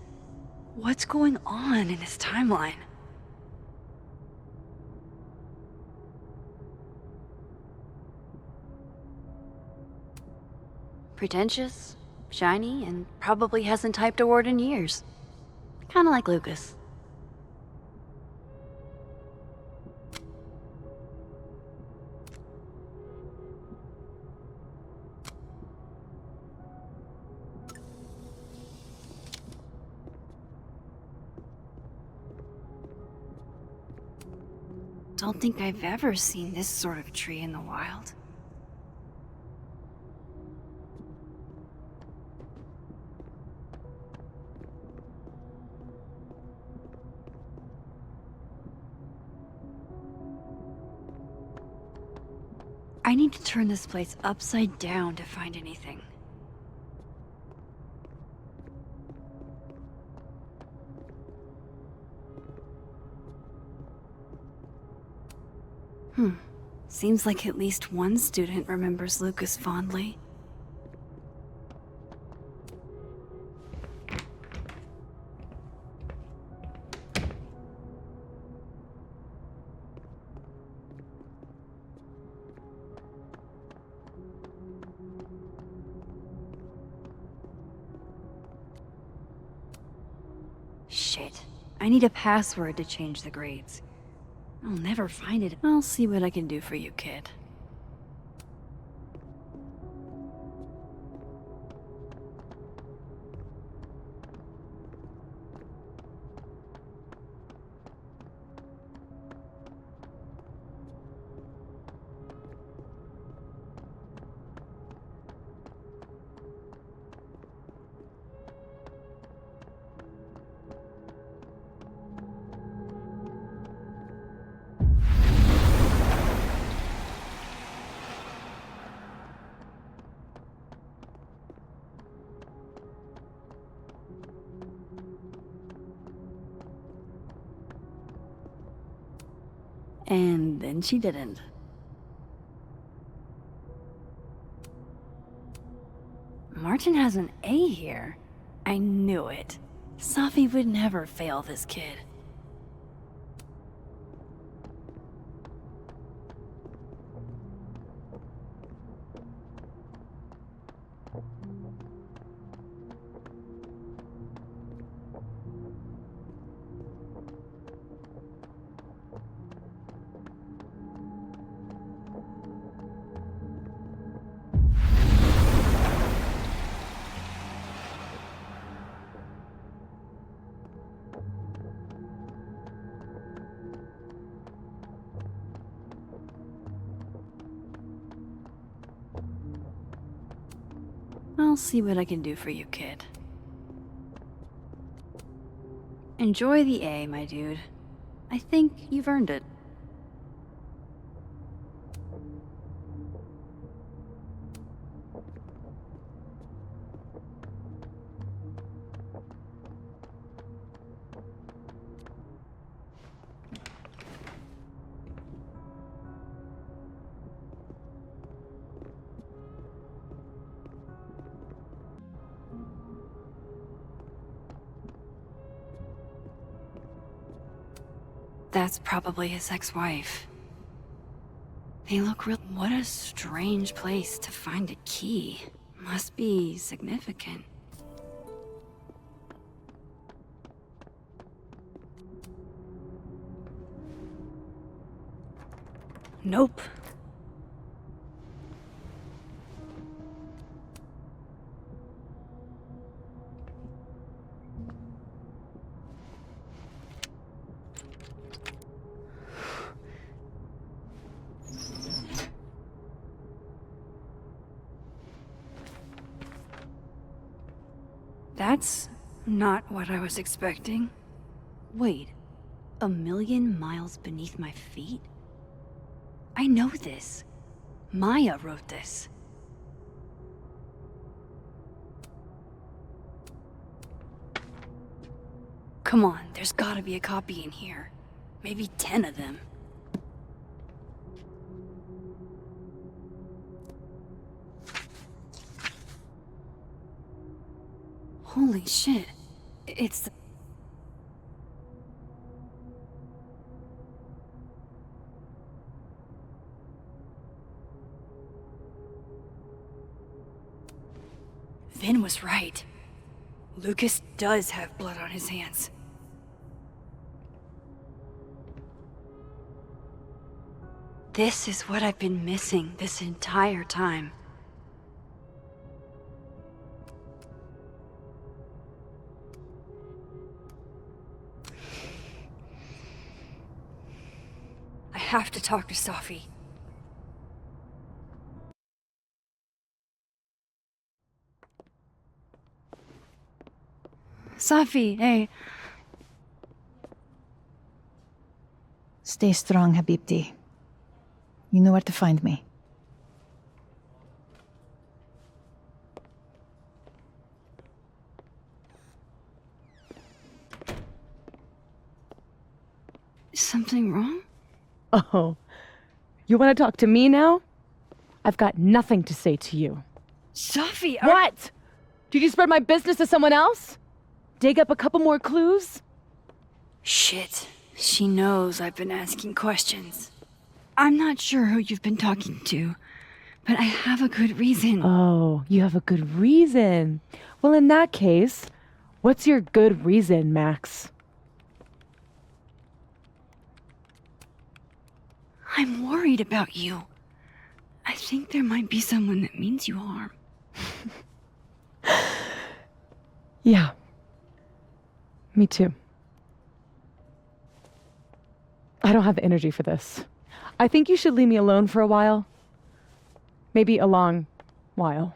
What's going on in his timeline? Pretentious, shiny, and probably hasn't typed a word in years. Kinda like Lucas. Don't think I've ever seen this sort of tree in the wild. I need to turn this place upside down to find anything. Seems like at least one student remembers Lucas fondly. Shit. I need a password to change the grades. I'll never find it. I'll see what I can do for you, kid. And then she didn't. Martin has an A here. I knew it. Safi would never fail this kid. I'll see what I can do for you, kid. Enjoy the A, my dude. I think you've earned it. That's probably his ex-wife. They look real. What a strange place to find a key. Must be significant. Nope. That's not what I was expecting. Wait, 1,000,000 miles beneath my feet? I know this. Maya wrote this. Come on, there's gotta be a copy in here. Maybe 10 of them. Holy shit. It's the... Vin was right. Lucas does have blood on his hands. This is what I've been missing this entire time. I have to talk to Safi. Safi, hey. Stay strong, Habibti. You know where to find me. Is something wrong? Oh, you want to talk to me now? I've got nothing to say to you. Safi, What? Did you spread my business to someone else? Dig up a couple more clues? Shit. She knows I've been asking questions. I'm not sure who you've been talking to, but I have a good reason. Oh, you have a good reason. Well, in that case, what's your good reason, Max? I'm worried about you. I think there might be someone that means you harm. Yeah. Me too. I don't have energy for this. I think you should leave me alone for a while. Maybe a long while.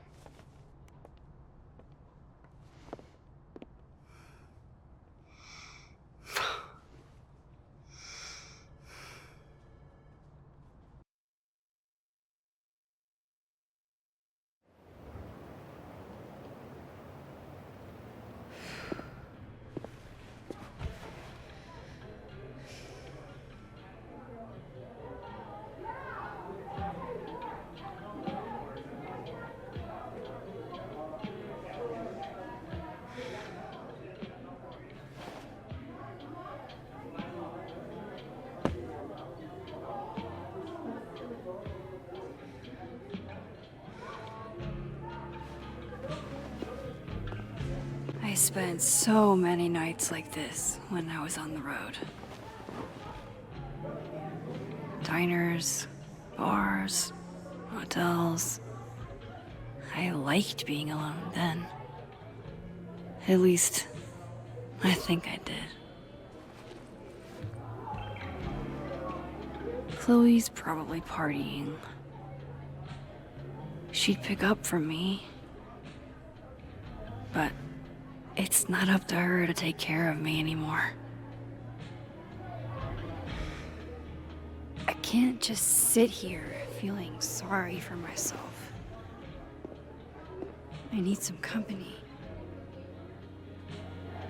I spent so many nights like this when I was on the road. Diners, bars, hotels. I liked being alone then. At least, I think I did. Chloe's probably partying. She'd pick up for me. but it's not up to her to take care of me anymore. I can't just sit here feeling sorry for myself. I need some company.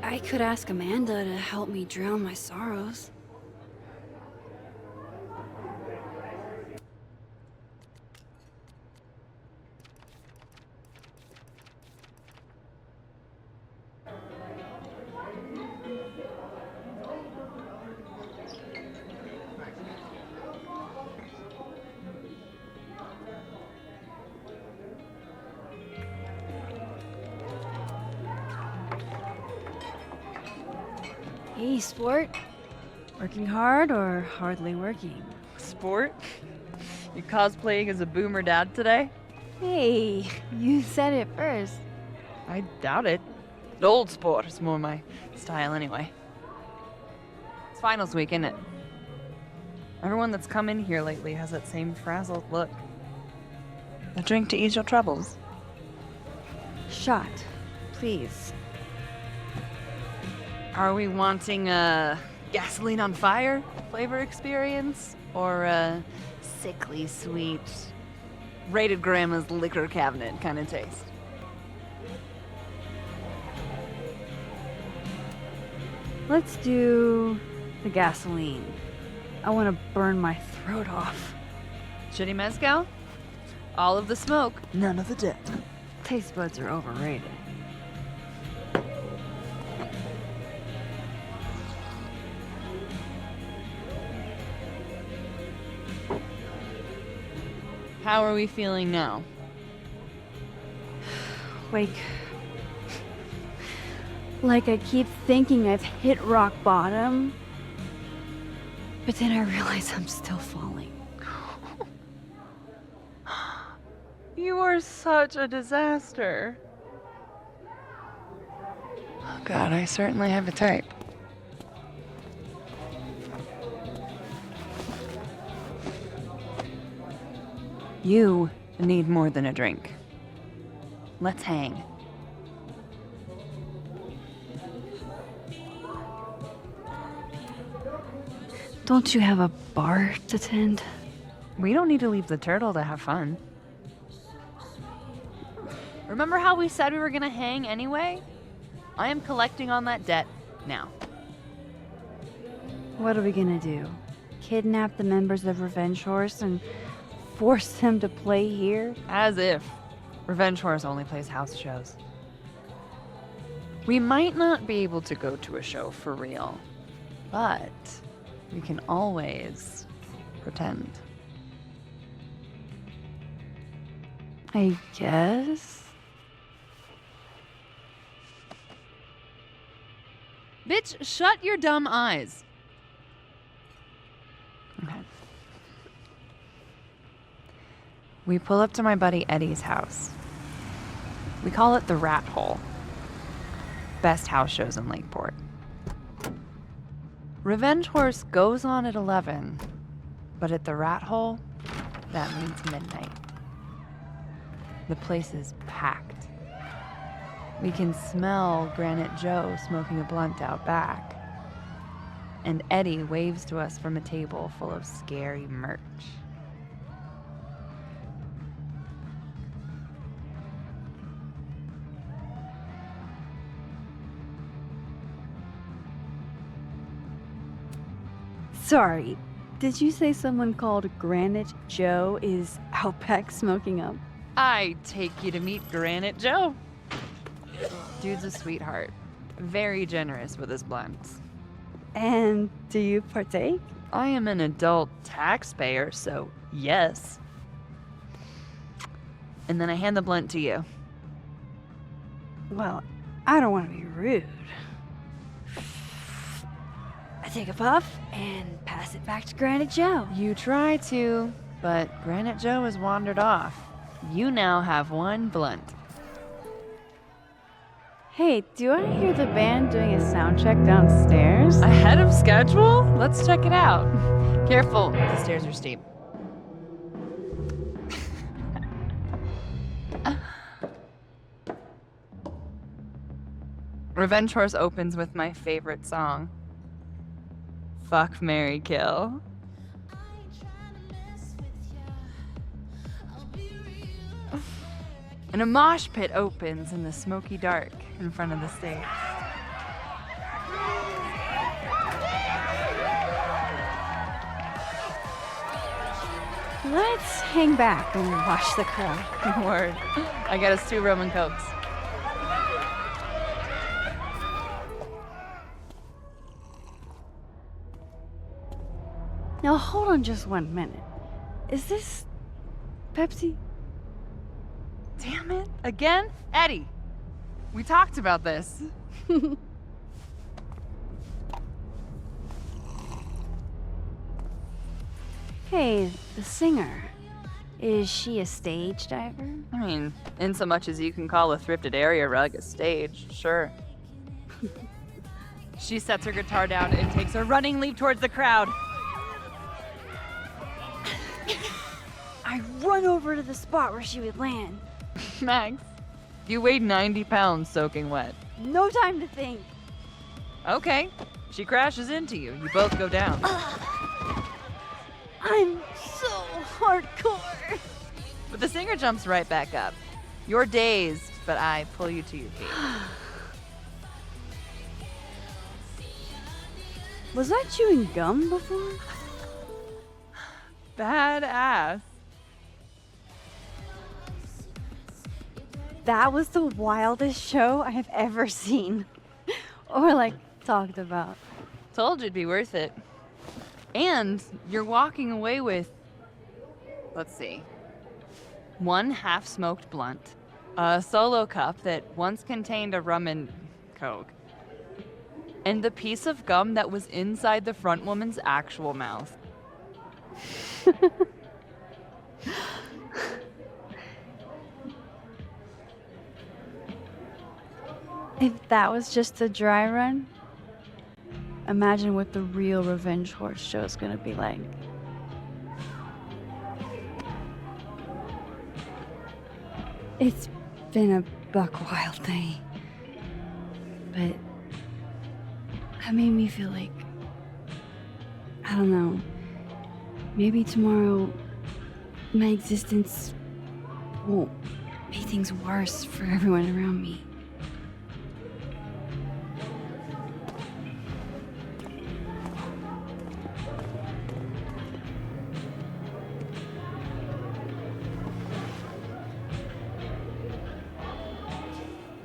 I could ask Amanda to help me drown my sorrows. Hey, sport. Working hard or hardly working? Sport? You cosplaying as a boomer dad today? Hey, you said it first. I doubt it. Old sport is more my style anyway. It's finals week, isn't it? Everyone that's come in here lately has that same frazzled look. A drink to ease your troubles. Shot, please. Are we wanting a gasoline on fire flavor experience? Or a sickly sweet, rated grandma's liquor cabinet kind of taste? Let's do the gasoline. I want to burn my throat off. Shitty mezcal? All of the smoke, none of the dick. Taste buds are overrated. How are we feeling now? Like I keep thinking I've hit rock bottom, but then I realize I'm still falling. You are such a disaster. Oh God, I certainly have a type. You need more than a drink. Let's hang. Don't you have a bar to tend? We don't need to leave the turtle to have fun. Remember how we said we were gonna hang anyway? I am collecting on that debt now. What are we gonna do? Kidnap the members of Revenge Horse and force them to play here? As if. Revenge Horse only plays house shows. We might not be able to go to a show for real, but we can always pretend. I guess. Bitch, shut your dumb eyes. Okay. We pull up to my buddy Eddie's house. We call it the Rat Hole. Best house shows in Lakeport. Revenge Horse goes on at 11, but at the Rat Hole, that means midnight. The place is packed. We can smell Granite Joe smoking a blunt out back. And Eddie waves to us from a table full of scary merch. Sorry, did you say someone called Granite Joe is out back smoking up? I take you to meet Granite Joe. Dude's a sweetheart. Very generous with his blunts. And do you partake? I am an adult taxpayer, so yes. And then I hand the blunt to you. Well, I don't want to be rude. I take a puff and pass it back to Granite Joe. You try to, but Granite Joe has wandered off. You now have one blunt. Hey, do I hear the band doing a sound check downstairs? Ahead of schedule? Let's check it out. Careful, the stairs are steep. Revenge Horse opens with my favorite song. Fuck, Marry, Kill. And a mosh pit opens in the smoky dark in front of the stage. Let's hang back and watch the crowd. Word. I got us 2 rum and cokes. Now hold on just 1 minute. Is this Pepsi? Damn it. Again? Eddie, we talked about this. Hey, the singer. Is she a stage diver? I mean, in so much as you can call a thrifted area rug a stage, sure. She sets her guitar down and takes a running leap towards the crowd. I run over to the spot where she would land. Max, you weighed 90 pounds soaking wet. No time to think. Okay, she crashes into you. You both go down. I'm so hardcore. But the singer jumps right back up. You're dazed, but I pull you to your feet. Was I chewing gum before? Badass. That was the wildest show I have ever seen. Or like talked about. Told you it'd be worth it. And you're walking away with, let's see, 1 half-smoked blunt, a solo cup that once contained a rum and coke, and the piece of gum that was inside the front woman's actual mouth. If that was just a dry run, imagine what the real Revenge Horse show is gonna be like. It's been a buck wild day, but that made me feel like, I don't know, maybe tomorrow my existence won't make things worse for everyone around me.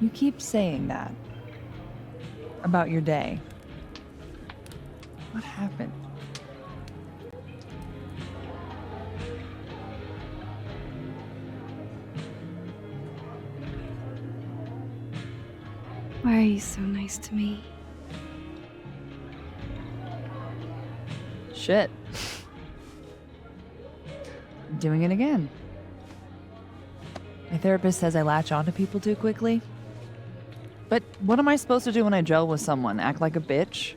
You keep saying that about your day. What happened? Why are you so nice to me? Shit. Doing it again. My therapist says I latch onto people too quickly. But what am I supposed to do when I gel with someone? Act like a bitch?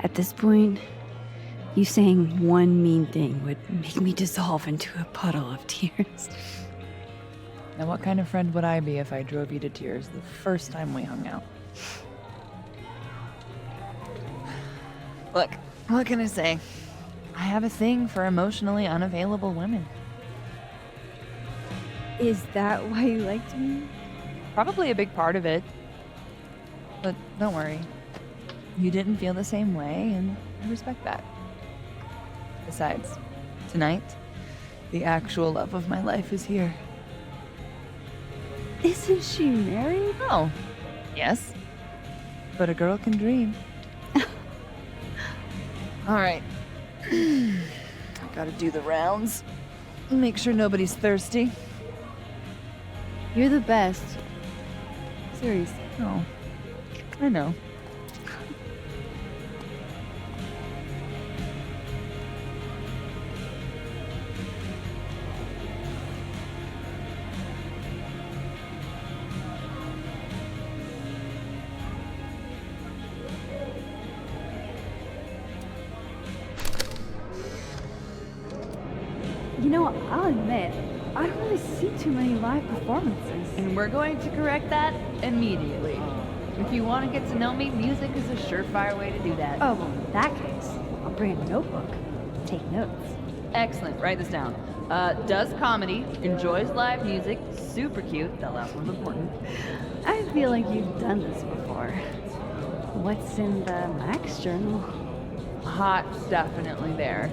At this point, you saying one mean thing would make me dissolve into a puddle of tears. Now, what kind of friend would I be if I drove you to tears the first time we hung out? Look, what can I say? I have a thing for emotionally unavailable women. Is that why you liked me? Probably a big part of it. But don't worry. You didn't feel the same way, and I respect that. Besides, tonight, the actual love of my life is here. Isn't she married? Oh, yes. But a girl can dream. All right. I gotta do the rounds. Make sure nobody's thirsty. You're the best. Seriously. Oh, I know. You know, I'll admit, I don't really see too many live performances. And we're going to correct that immediately. If you want to get to know me, music is a surefire way to do that. Oh, well, in that case, I'll bring a notebook. Take notes. Excellent, write this down. Does comedy, enjoys live music, super cute, that last one's important. I feel like you've done this before. What's in the Max journal? Hot's definitely there.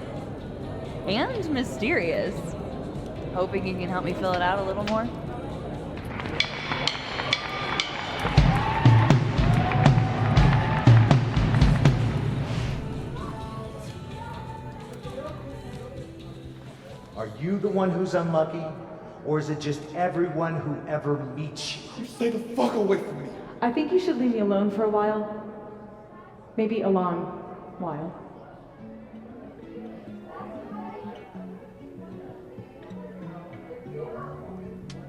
And mysterious. Hoping you can help me fill it out a little more. Are you the one who's unlucky? Or is it just everyone who ever meets you? Stay the fuck away from me. I think you should leave me alone for a while. Maybe a long while.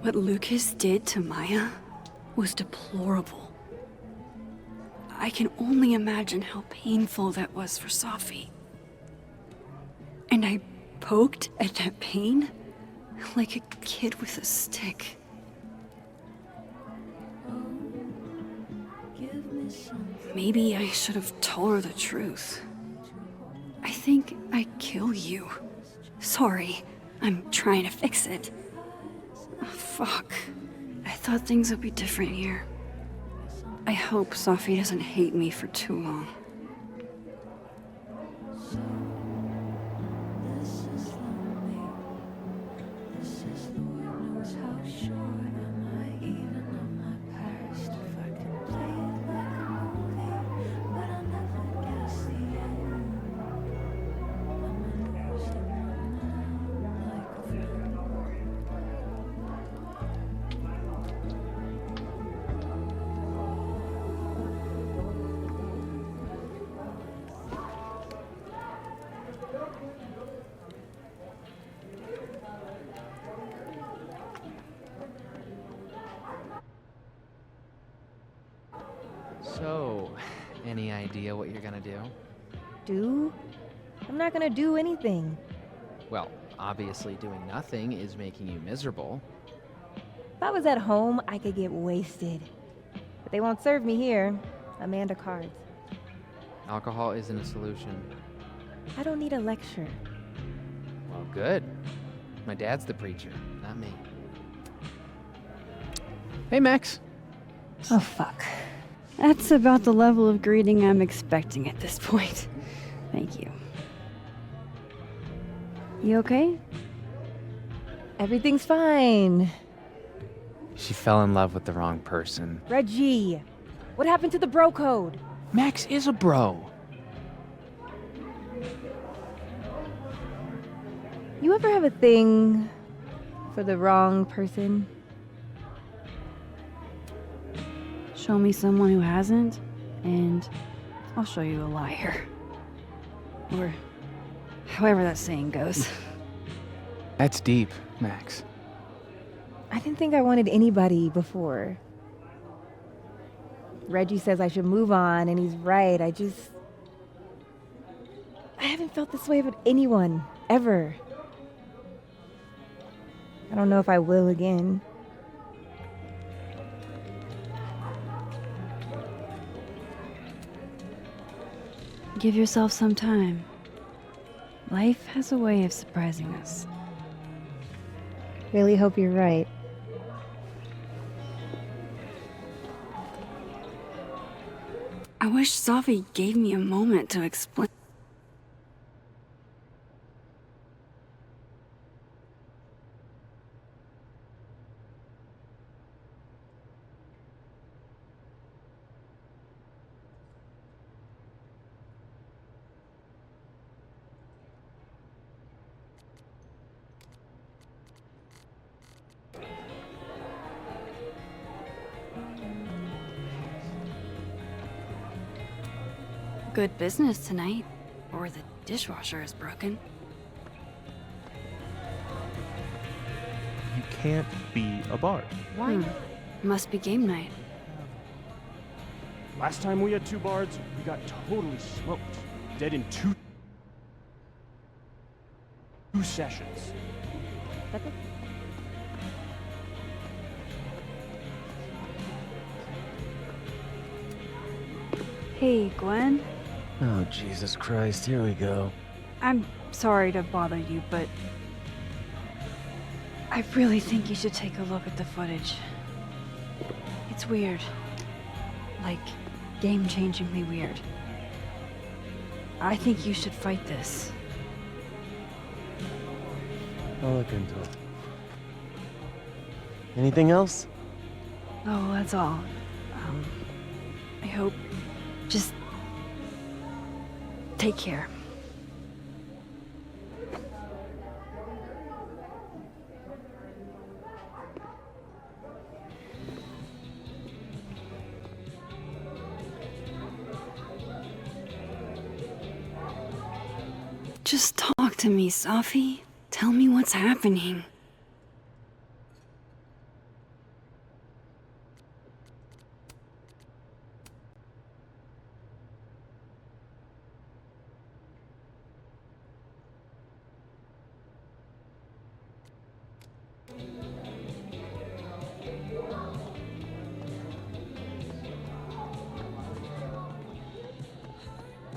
What Lucas did to Maya was deplorable. I can only imagine how painful that was for Safi. And I poked at that pain like a kid with a stick. Maybe I should have told her the truth. I think I'd kill you. Sorry, I'm trying to fix it. Oh, fuck. I thought things would be different here. I hope Safi doesn't hate me for too long. So, any idea what you're gonna do? Do? I'm not gonna do anything. Well, obviously doing nothing is making you miserable. If I was at home, I could get wasted. But they won't serve me here. Amanda cards. Alcohol isn't a solution. I don't need a lecture. Well, good. My dad's the preacher, not me. Hey, Max. Oh, fuck. That's about the level of greeting I'm expecting at this point. Thank you. You okay? Everything's fine. She fell in love with the wrong person. Reggie, what happened to the bro code? Max is a bro. You ever have a thing for the wrong person? Show me someone who hasn't, and I'll show you a liar. Or however that saying goes. That's deep, Max. I didn't think I wanted anybody before. Reggie says I should move on, and he's right. I haven't felt this way about anyone, ever. I don't know if I will again. Give yourself some time. Life has a way of surprising us. Really hope you're right. I wish Safi gave me a moment to explain. Good business tonight, or the dishwasher is broken. You can't be a bard. Why? Must be game night. Last time we had 2 bards, we got totally smoked. Dead in two sessions. Hey, Gwen. Oh, Jesus Christ, here we go. I'm sorry to bother you, but I really think you should take a look at the footage. It's weird. Like, game-changingly weird. I think you should fight this. I'll look into it. Anything else? Oh, that's all. I hope... Just... take care. Just talk to me, Safi. Tell me what's happening.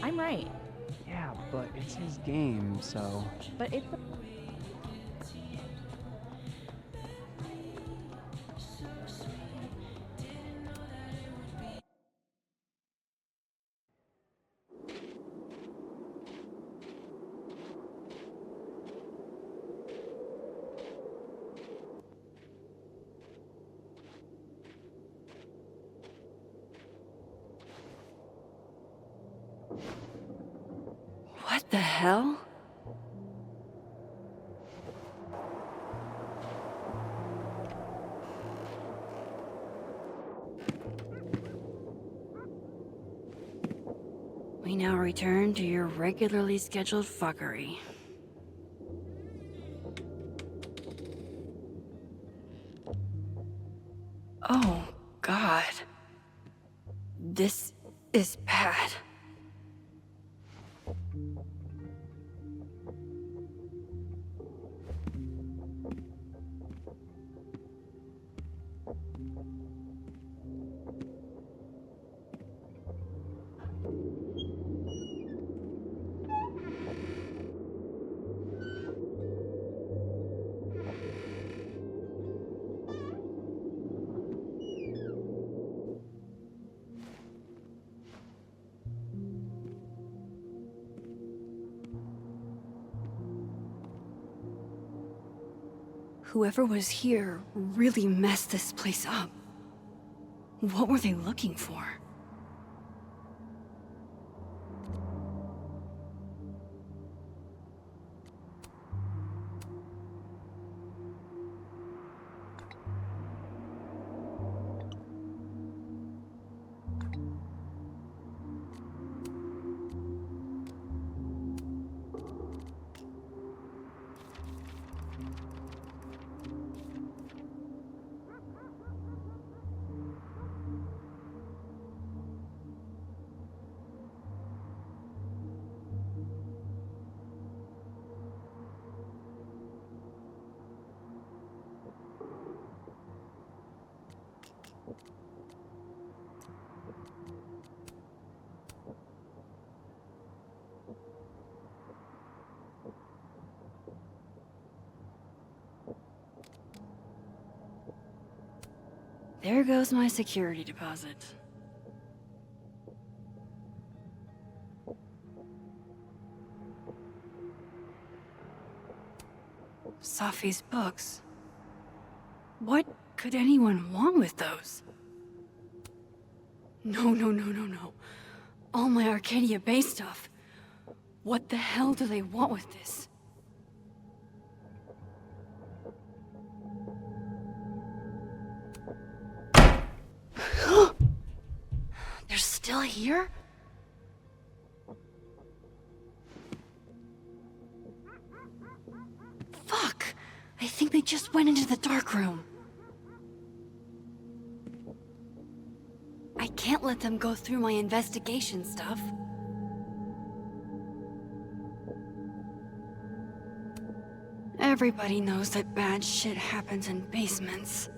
I'm right. Yeah, but it's his game, so... But it's What the hell? We now return to your regularly scheduled fuckery. Oh, God. This is bad. Whoever was here really messed this place up. What were they looking for? There goes my security deposit. Safi's books. What could anyone want with those? No. All my Arcadia Bay stuff. What the hell do they want with this? They're still here? Fuck! I think they just went into the dark room. I can't let them go through my investigation stuff. Everybody knows that bad shit happens in basements.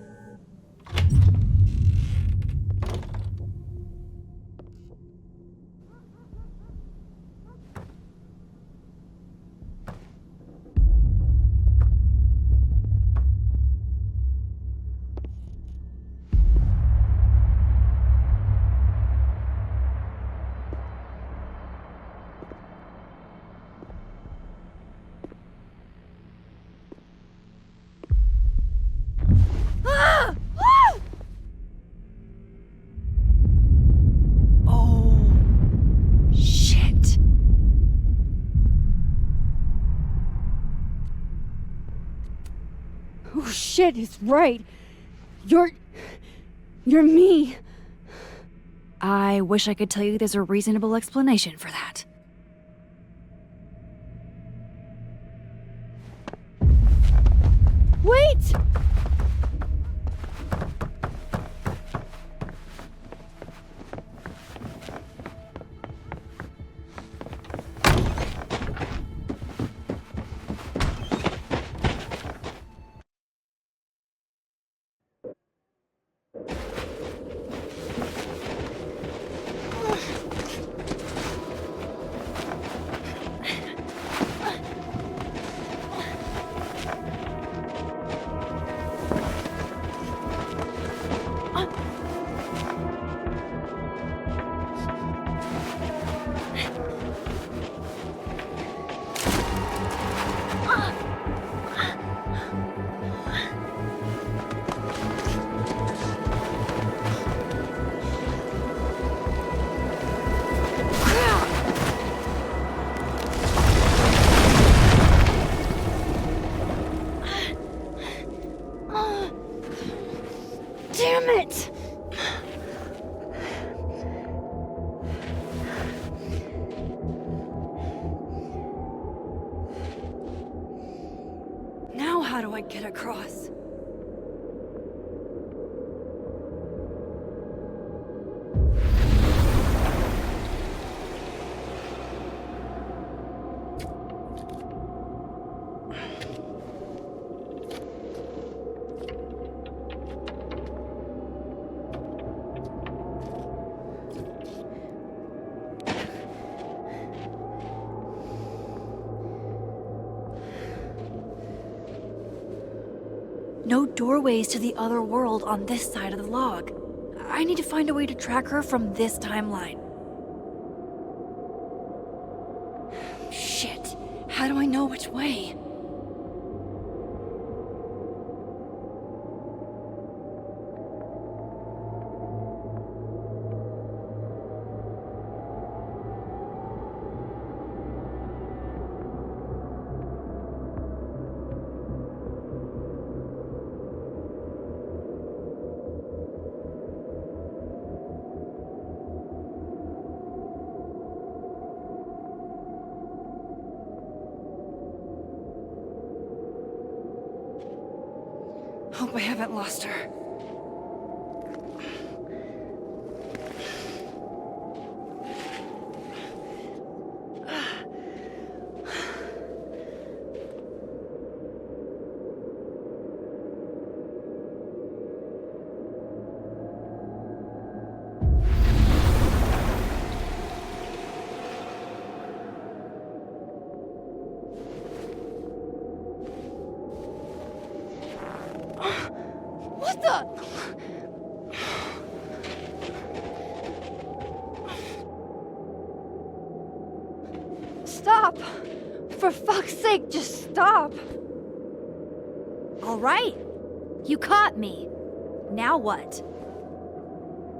shit is right. You're me. I wish I could tell you there's a reasonable explanation for that. Wait! Damn it! Now how do I get across? No doorways to the other world on this side of the log. I need to find a way to track her from this timeline. Shit, how do I know which way? Hope I haven't lost her. What the? Stop! For fuck's sake, just stop! All right. You caught me. Now what?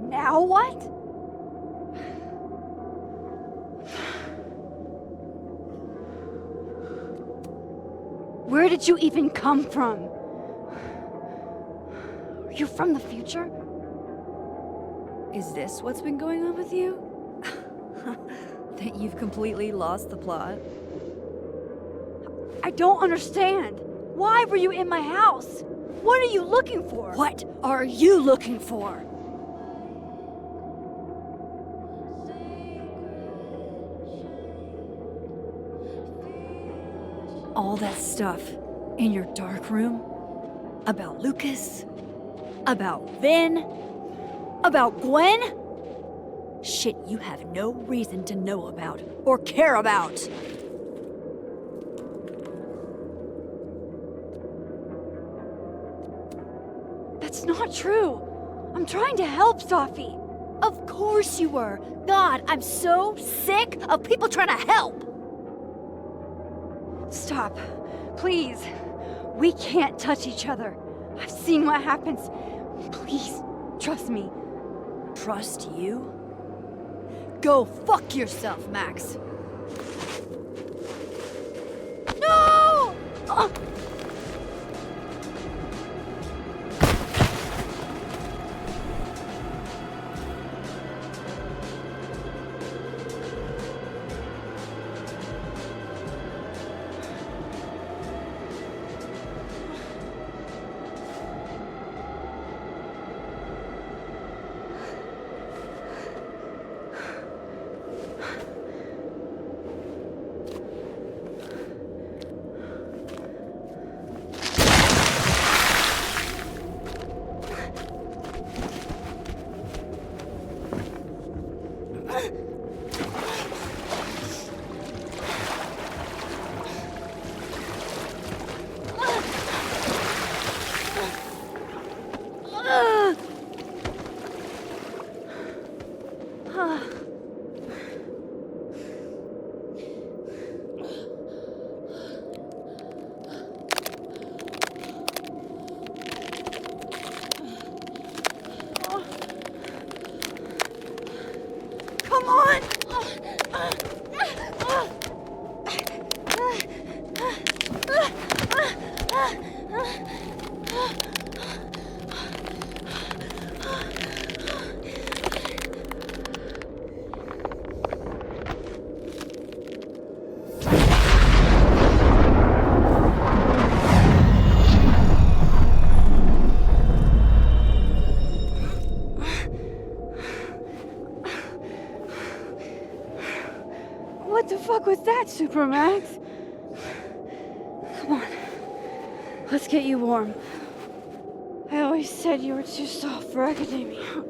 Now what? Where did you even come from? Are you from the future? Is this what's been going on with you? That you've completely lost the plot? I don't understand. Why were you in my house? What are you looking for? What are you looking for? All that stuff in your dark room about Lucas, about Vin, about Gwen? Shit you have no reason to know about or care about. That's not true. I'm trying to help, Safi. Of course you were. God, I'm so sick of people trying to help. Stop. Please. We can't touch each other. I've seen what happens. Please, trust me. Trust you? Go fuck yourself, Max. No! Come on! What the fuck was that, Supermax? Come on. Let's get you warm. I always said you were too soft for academia.